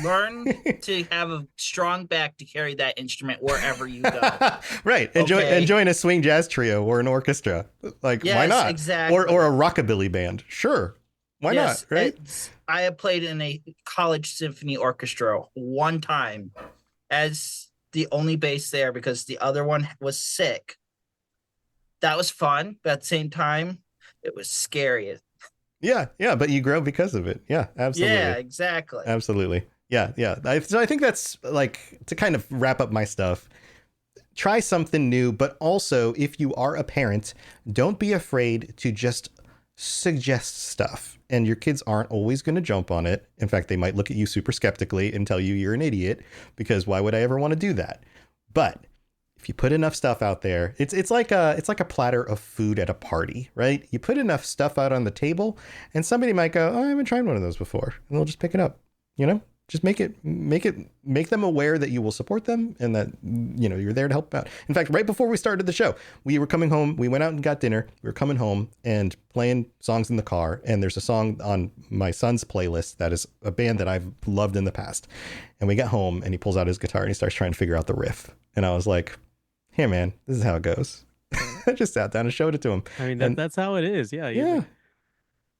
Learn to have a strong back to carry that instrument wherever you go. Right. And join a swing jazz trio or an orchestra. Like, why not? Exactly. Or a rockabilly band. Sure. Why not? Right. I have played in a college symphony orchestra one time as the only bass there because the other one was sick. That was fun, but at the same time, it was scary. Yeah, but you grow because of it. Yeah, absolutely. Yeah, exactly. Absolutely. Yeah. So I think that's like, to kind of wrap up my stuff, try something new, but also if you are a parent, don't be afraid to just suggest stuff. And your kids aren't always going to jump on it. In fact, they might look at you super skeptically and tell you you're an idiot, because why would I ever want to do that? But if you put enough stuff out there, it's like a platter of food at a party, right? You put enough stuff out on the table and somebody might go, oh, I haven't tried one of those before. And they'll just pick it up, just make them aware that you will support them and that, you're there to help out. In fact, right before we started the show, we were coming home, we went out and got dinner. We were coming home and playing songs in the car. And there's a song on my son's playlist that is a band that I've loved in the past. And we got home and he pulls out his guitar and he starts trying to figure out the riff. And I was like, here, man, this is how it goes. I just sat down and showed it to him. I mean, that's how it is. Yeah.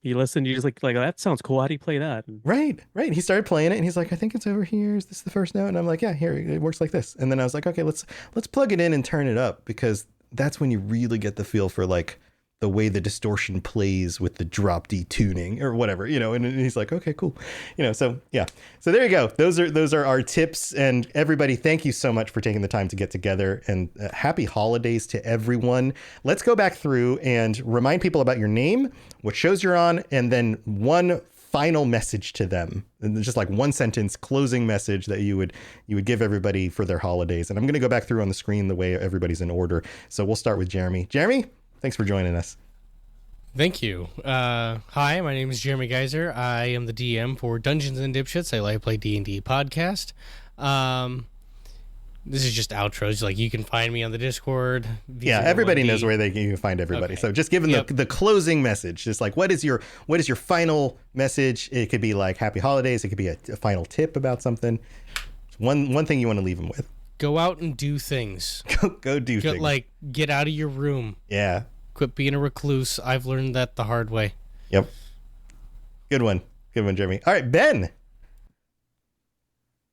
You listen, you just like, that sounds cool. How do you play that? Right. He started playing it and he's like, I think it's over here. Is this the first note? And I'm like, yeah, here, it works like this. And then I was like, okay, let's plug it in and turn it up, because that's when you really get the feel for like the way the distortion plays with the drop D tuning or whatever, and he's like, okay, cool. So yeah. So there you go. Those are our tips. And everybody, thank you so much for taking the time to get together, and happy holidays to everyone. Let's go back through and remind people about your name, what shows you're on, and then one final message to them, and just like one sentence closing message that you would give everybody for their holidays. And I'm going to go back through on the screen the way everybody's in order. So we'll start with Jeremy. Jeremy, thanks for joining us. Thank you. Hi, my name is Jeremy Geyser. I am the DM for Dungeons and Dipshits, a live play D&D podcast. This is just outros. Like, you can find me on the Discord. Yeah, everybody knows where you can find everybody. Okay. So just give them the closing message. Just like, what is your final message? It could be like happy holidays. It could be a final tip about something. One thing you want to leave them with. Go out and do things. Go do things. Like, get out of your room. Yeah. Quit being a recluse. I've learned that the hard way. Yep. Good one, Jeremy. All right, Ben.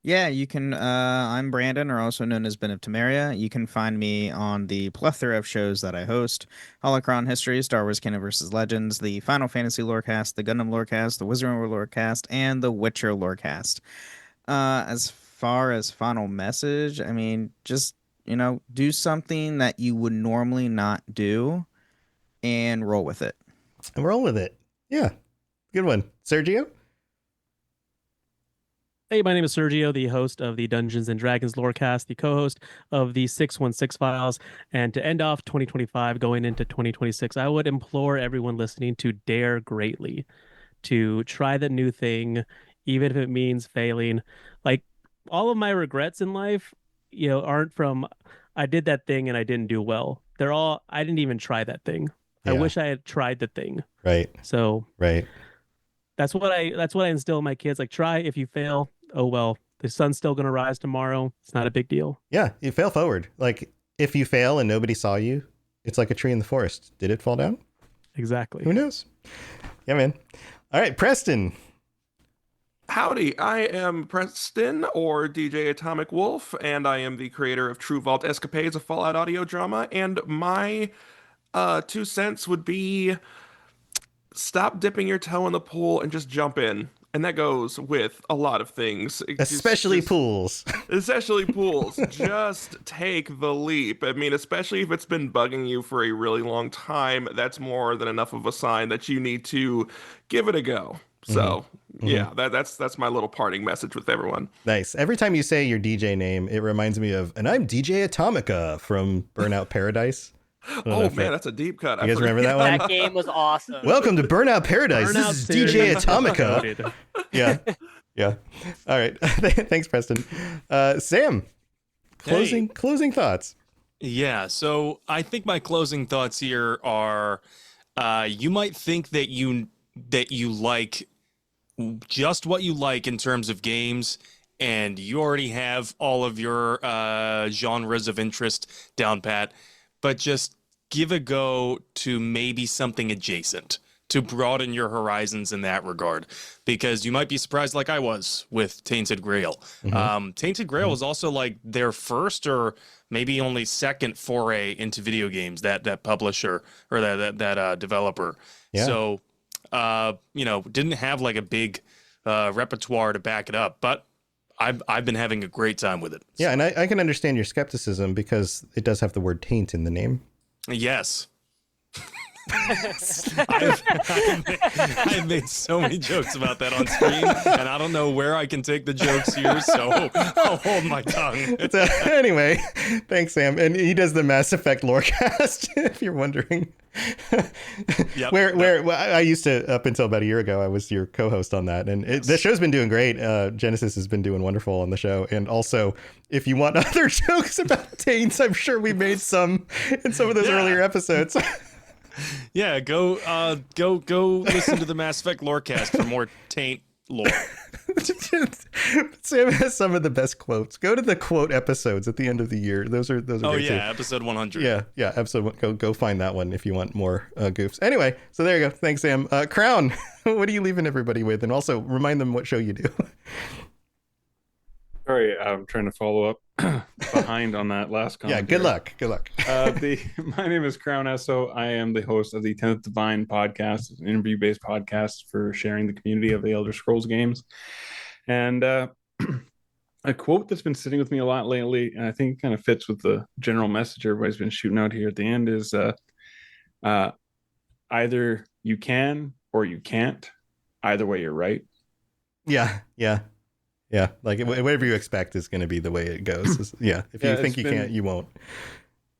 Yeah, you can. I'm Brandon, or also known as Ben of Temeria. You can find me on the plethora of shows that I host: Holocron History, Star Wars Canon vs. Legends, the Final Fantasy Lorecast, the Gundam Lorecast, the Wizarding World Lorecast, and the Witcher Lorecast. As far as final message, I mean, just, do something that you would normally not do, and roll with it. And roll with it. Yeah. Good one. Sergio? Hey, my name is Sergio, the host of the Dungeons & Dragons Lorecast, the co-host of the 616 Files. And to end off 2025, going into 2026, I would implore everyone listening to dare greatly, to try the new thing, even if it means failing. Like, all of my regrets in life, aren't from, I did that thing and I didn't do well. They're all, I didn't even try that thing. Yeah. I wish I had tried the thing. Right. So right. That's what I instill in my kids. Like, try. If you fail, oh well, the sun's still gonna rise tomorrow. It's not a big deal. Yeah, you fail forward. Like, if you fail and nobody saw you, it's like a tree in the forest. Did it fall down? Exactly. Who knows? Yeah, man. All right, Preston. Howdy, I am Preston, or DJ Atomic Wolf, and I am the creator of True Vault Escapades, a Fallout audio drama, and my 2 cents would be stop dipping your toe in the pool and just jump in. And that goes with a lot of things. Especially pools. Especially pools. Just take the leap. I mean, especially if it's been bugging you for a really long time, that's more than enough of a sign that you need to give it a go. So, yeah, that's my little parting message with everyone. Nice. Every time you say your DJ name, it reminds me of, and I'm DJ Atomica from Burnout Paradise. Oh man, that's a deep cut. You guys remember that one? That game was awesome. Welcome to Burnout Paradise. This is DJ Atomica. Yeah. All right. Thanks, Preston. Sam, closing thoughts. Yeah. So I think my closing thoughts here are, you might think that you like just what you like in terms of games, and you already have all of your genres of interest down pat, but just give a go to maybe something adjacent to broaden your horizons in that regard, because you might be surprised, like I was with Tainted Grail. Tainted Grail was also like their first or maybe only second foray into video games, that publisher or that developer. Yeah. So, didn't have like a big repertoire to back it up, but I've been having a great time with it. Yeah, and I can understand your skepticism because it does have the word taint in the name. Yes. I've made so many jokes about that on screen, and I don't know where I can take the jokes here, so I'll hold my tongue. Anyway, thanks, Sam. And he does the Mass Effect Lorecast, if you're wondering. Yep. Where I used to, up until about a year ago, I was your co-host on that, and the show's been doing great. Genesis has been doing wonderful on the show, and also, if you want other jokes about taints, I'm sure we made some in some of those earlier episodes. Yeah, go listen to the Mass Effect Lorecast for more taint lore. Sam has some of the best quotes. Go to the quote episodes at the end of the year. Those are oh great yeah, too. episode 100. Yeah, episode. Go find that one if you want more goofs. Anyway, so there you go. Thanks, Sam. Crown, what are you leaving everybody with? And also remind them what show you do. Sorry, I'm trying to follow up behind on that last comment. Yeah, good luck. My name is Crown Esso. I am the host of the 10th Divine podcast, an interview-based podcast for sharing the community of the Elder Scrolls games. And a quote that's been sitting with me a lot lately, and I think kind of fits with the general message everybody's been shooting out here at the end, is either you can or you can't. either way, you're right. Yeah. Like whatever you expect is going to be the way it goes. Yeah. If you think you can't, you won't.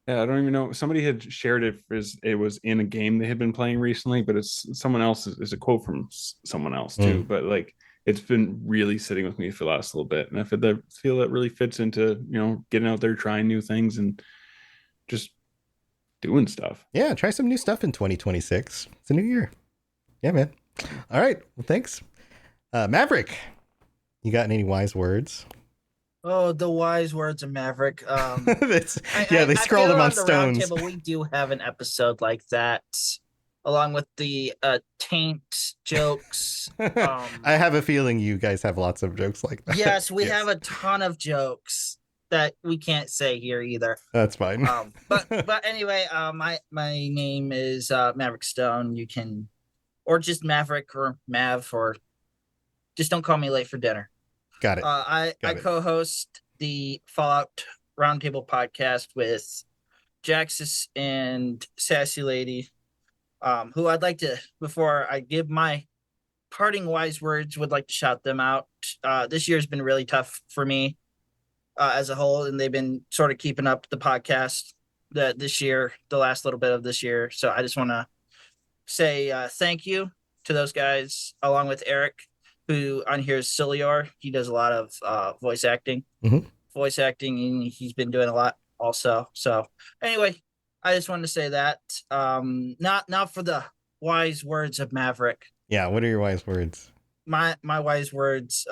Yeah, I don't even know. Somebody had shared it as it was in a game they had been playing recently, but it's someone else. Is a quote from someone else too. But like, it's been really sitting with me for the last little bit, and I feel that really fits into getting out there, trying new things, and just doing stuff. Yeah, try some new stuff in 2026. It's a new year. Yeah, man. All right. Well, thanks, Maverick. You got any wise words? Oh, the wise words of Maverick. They scrolled them on stones. Roundtable, we do have an episode like that, along with the taint jokes. I have a feeling you guys have lots of jokes like that. Yes, we have a ton of jokes that we can't say here either. That's fine. But anyway, my name is Maverick Stone. You can, or just Maverick or Mav, or just don't call me late for dinner. Got it. I co-host the Fallout Roundtable podcast with Jaxus and Sassy Lady, who I'd like to, before I give my parting wise words, would like to shout them out. This year's been really tough for me as a whole, and they've been sort of keeping up the podcast this year, the last little bit of this year. So I just want to say thank you to those guys, along with Eric, who on here is Cilior. He does a lot of voice acting. Voice acting, and he's been doing a lot also. So anyway, I just wanted to say that. Not for the wise words of Maverick. Yeah, what are your wise words? My wise words,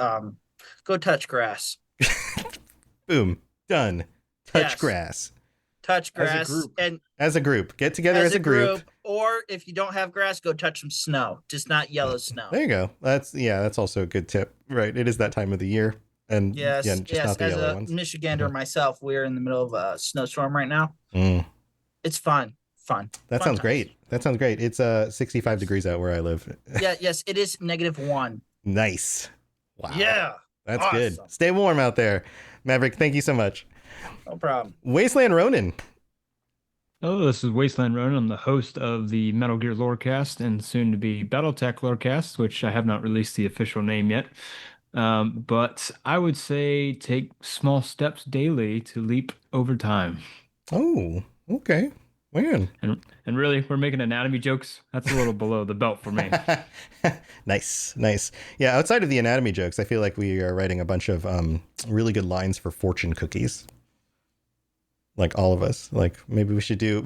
go touch grass. Boom. Done. Touch grass. Touch grass. As a group. Get together as a group. Or if you don't have grass, go touch some snow. Just not yellow snow. There you go. That's also a good tip. Right. It is that time of the year. And yes, not the as yellow a ones. Michigander myself, we're in the middle of a snowstorm right now. It's fun. That sounds great. It's 65 degrees out where I live. Yes, it is -1. Nice. Wow. Yeah. That's awesome. good. Stay warm out there. Maverick, thank you so much. No problem. Wasteland Ronin. Oh, this is Wasteland Ronin. I'm the host of the Metal Gear Lorecast and soon to be Battletech Lorecast, which I have not released the official name yet. But I would say take small steps daily to leap over time. Oh, okay. Man. And really, we're making anatomy jokes. That's a little below the belt for me. Nice. Yeah, outside of the anatomy jokes, I feel like we are writing a bunch of really good lines for fortune cookies. Like all of us. Like maybe we should do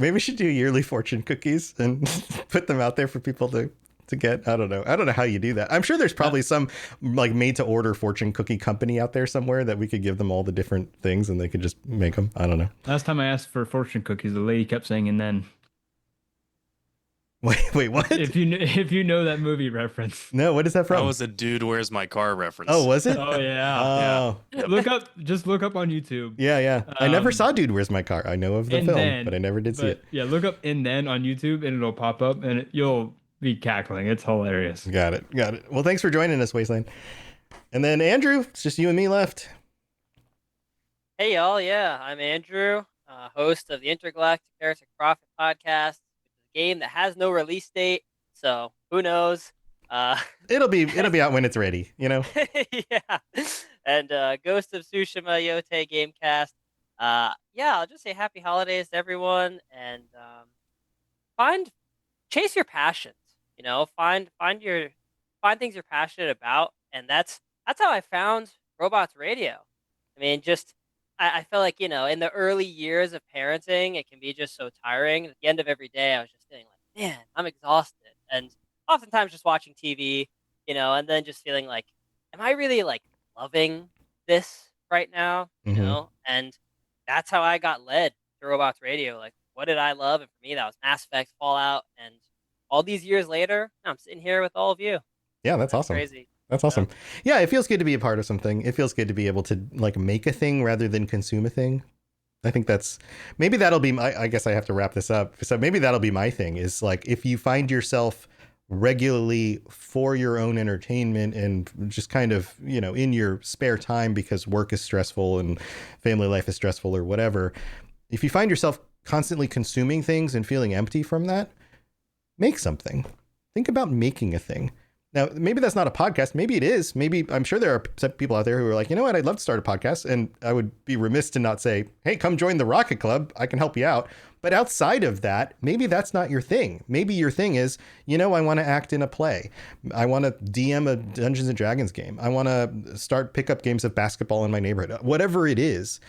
yearly fortune cookies and put them out there for people to get. I don't know how you do that. I'm sure there's probably some like made to order fortune cookie company out there somewhere that we could give them all the different things and they could just make them. I don't know. Last time I asked for fortune cookies, the lady kept saying, and then. Wait, what? If you know that movie reference. No, what is that from? That was a Dude, Where's My Car reference. Oh, was it? Oh, yeah. Yeah. Look up on YouTube. Yeah. I never saw Dude, Where's My Car? I know of the film, but I never did see it. Yeah, look up And Then on YouTube and it'll pop up and you'll be cackling. It's hilarious. Got it. Well, thanks for joining us, Wasteland. And then Andrew, it's just you and me left. Hey, y'all. Yeah, I'm Andrew, host of the Intergalactic Heretic Prophet podcast. Game that has no release date, so who knows? It'll be out when it's ready, Yeah. And Ghost of Tsushima Yote Gamecast. I'll just say happy holidays to everyone, and chase your passions. Find things you're passionate about, and that's how I found Robots Radio. I mean, I feel like, in the early years of parenting, it can be just so tiring. At the end of every day, I was just feeling like, man, I'm exhausted. And oftentimes just watching TV, and then just feeling like, am I really like loving this right now? And that's how I got led to Robots Radio. Like, what did I love? And for me, that was Mass Effect, Fallout. And all these years later, I'm sitting here with all of you. Yeah, that's awesome. Crazy. That's awesome. Yeah, it feels good to be a part of something. It feels good to be able to like make a thing rather than consume a thing. I think maybe that'll be I guess I have to wrap this up. So maybe that'll be my thing is like, if you find yourself regularly for your own entertainment and just kind of, in your spare time because work is stressful and family life is stressful or whatever, if you find yourself constantly consuming things and feeling empty from that, make something. Think about making a thing. Now, maybe that's not a podcast. Maybe it is. Maybe I'm sure there are some people out there who are like, you know what, I'd love to start a podcast. And I would be remiss to not say, hey, come join the Rocket Club. I can help you out. But outside of that, maybe that's not your thing. Maybe your thing is, you know, I want to act in a play. I want to DM a Dungeons and Dragons game. I want to start pickup games of basketball in my neighborhood. Whatever it is,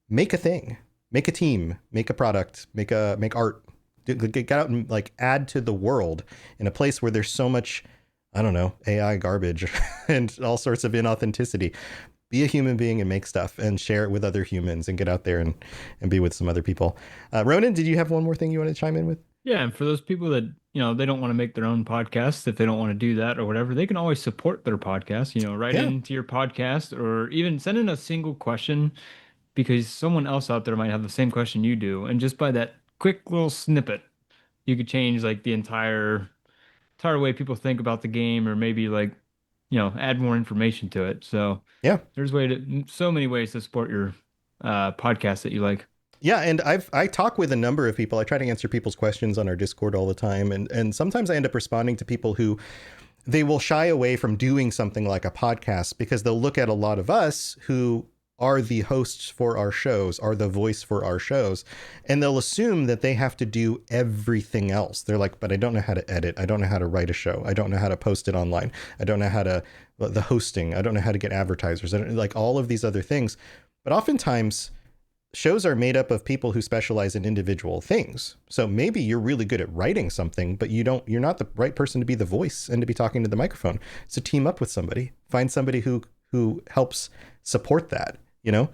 make a thing, make a team, make a product, make art, get out and like add to the world in a place where there's so much, I don't know, AI garbage and all sorts of inauthenticity. Be a human being and make stuff and share it with other humans and get out there and be with some other people. Ronan, did you have one more thing you want to chime in with? Yeah, and for those people that, you know, they don't want to make their own podcast, if they don't want to do that or whatever, they can always support their podcast, you know, write into your podcast or even send in a single question because someone else out there might have the same question you do. And just by that quick little snippet, you could change like the entire way people think about the game, or maybe like, you know, add more information to it. So yeah, there's so many ways to support your podcast that you like. Yeah, and I talk with a number of people. I try to answer people's questions on our Discord all the time, and sometimes I end up responding to people who they will shy away from doing something like a podcast because they'll look at a lot of us who are the hosts for our shows, are the voice for our shows, and they'll assume that they have to do everything else. They're like, but I don't know how to edit. I don't know how to write a show. I don't know how to post it online. I don't know how to, the hosting. I don't know how to get advertisers. I don't, like all of these other things. But oftentimes shows are made up of people who specialize in individual things. So maybe you're really good at writing something, but you're not the right person to be the voice and to be talking to the microphone. So team up with somebody, find somebody who helps support that. You know,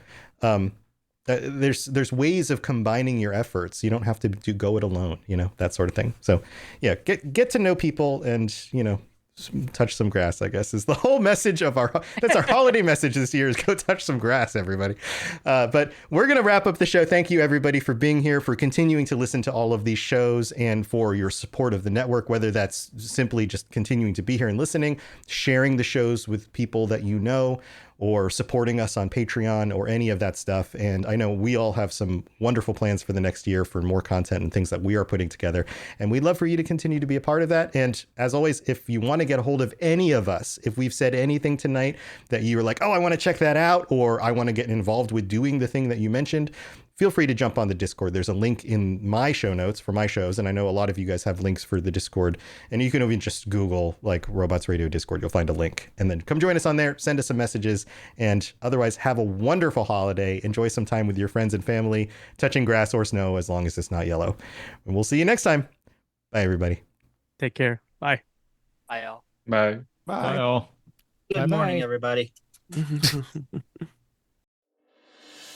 there's ways of combining your efforts. You don't have to go it alone, you know, that sort of thing. So yeah, get to know people and, you know, touch some grass, I guess, is the whole message of that's our holiday message this year, is go touch some grass, everybody. But we're going to wrap up the show. Thank you, everybody, for being here, for continuing to listen to all of these shows, and for your support of the network, whether that's simply just continuing to be here and listening, sharing the shows with people that you know, or supporting us on Patreon or any of that stuff. And I know we all have some wonderful plans for the next year for more content and things that we are putting together. And we'd love for you to continue to be a part of that. And as always, if you want to get a hold of any of us, if we've said anything tonight that you were like, oh, I want to check that out, or I want to get involved with doing the thing that you mentioned, feel free to jump on the Discord. There's a link in my show notes for my shows. And I know a lot of you guys have links for the Discord, and you can even just Google like Robots Radio Discord. You'll find a link, and then come join us on there, send us some messages, and otherwise have a wonderful holiday. Enjoy some time with your friends and family, touching grass or snow, as long as it's not yellow. And we'll see you next time. Bye, everybody. Take care. Bye. Bye, all. Bye. Bye, all. Good morning, everybody.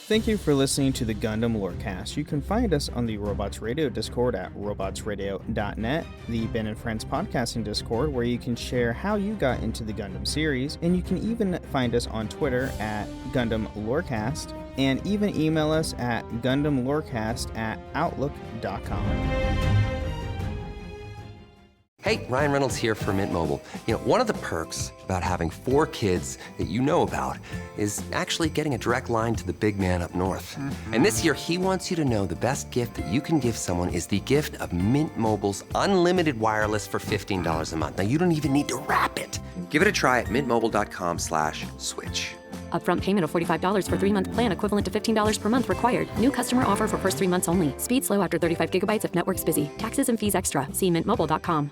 Thank you for listening to the Gundam Lorecast. You can find us on the Robots Radio Discord at robotsradio.net, the Ben and Friends podcasting Discord, where you can share how you got into the Gundam series, and you can even find us on Twitter at Gundam Lorecast, and even email us at gundamlorecast@outlook.com. Hey, Ryan Reynolds here for Mint Mobile. You know, one of the perks about having 4 kids that you know about is actually getting a direct line to the big man up north. Mm-hmm. And this year, he wants you to know the best gift that you can give someone is the gift of Mint Mobile's unlimited wireless for $15 a month. Now, you don't even need to wrap it. Give it a try at mintmobile.com/switch. Upfront payment of $45 for 3-month plan equivalent to $15 per month required. New customer offer for first 3 months only. Speed slow after 35 gigabytes if network's busy. Taxes and fees extra. See mintmobile.com.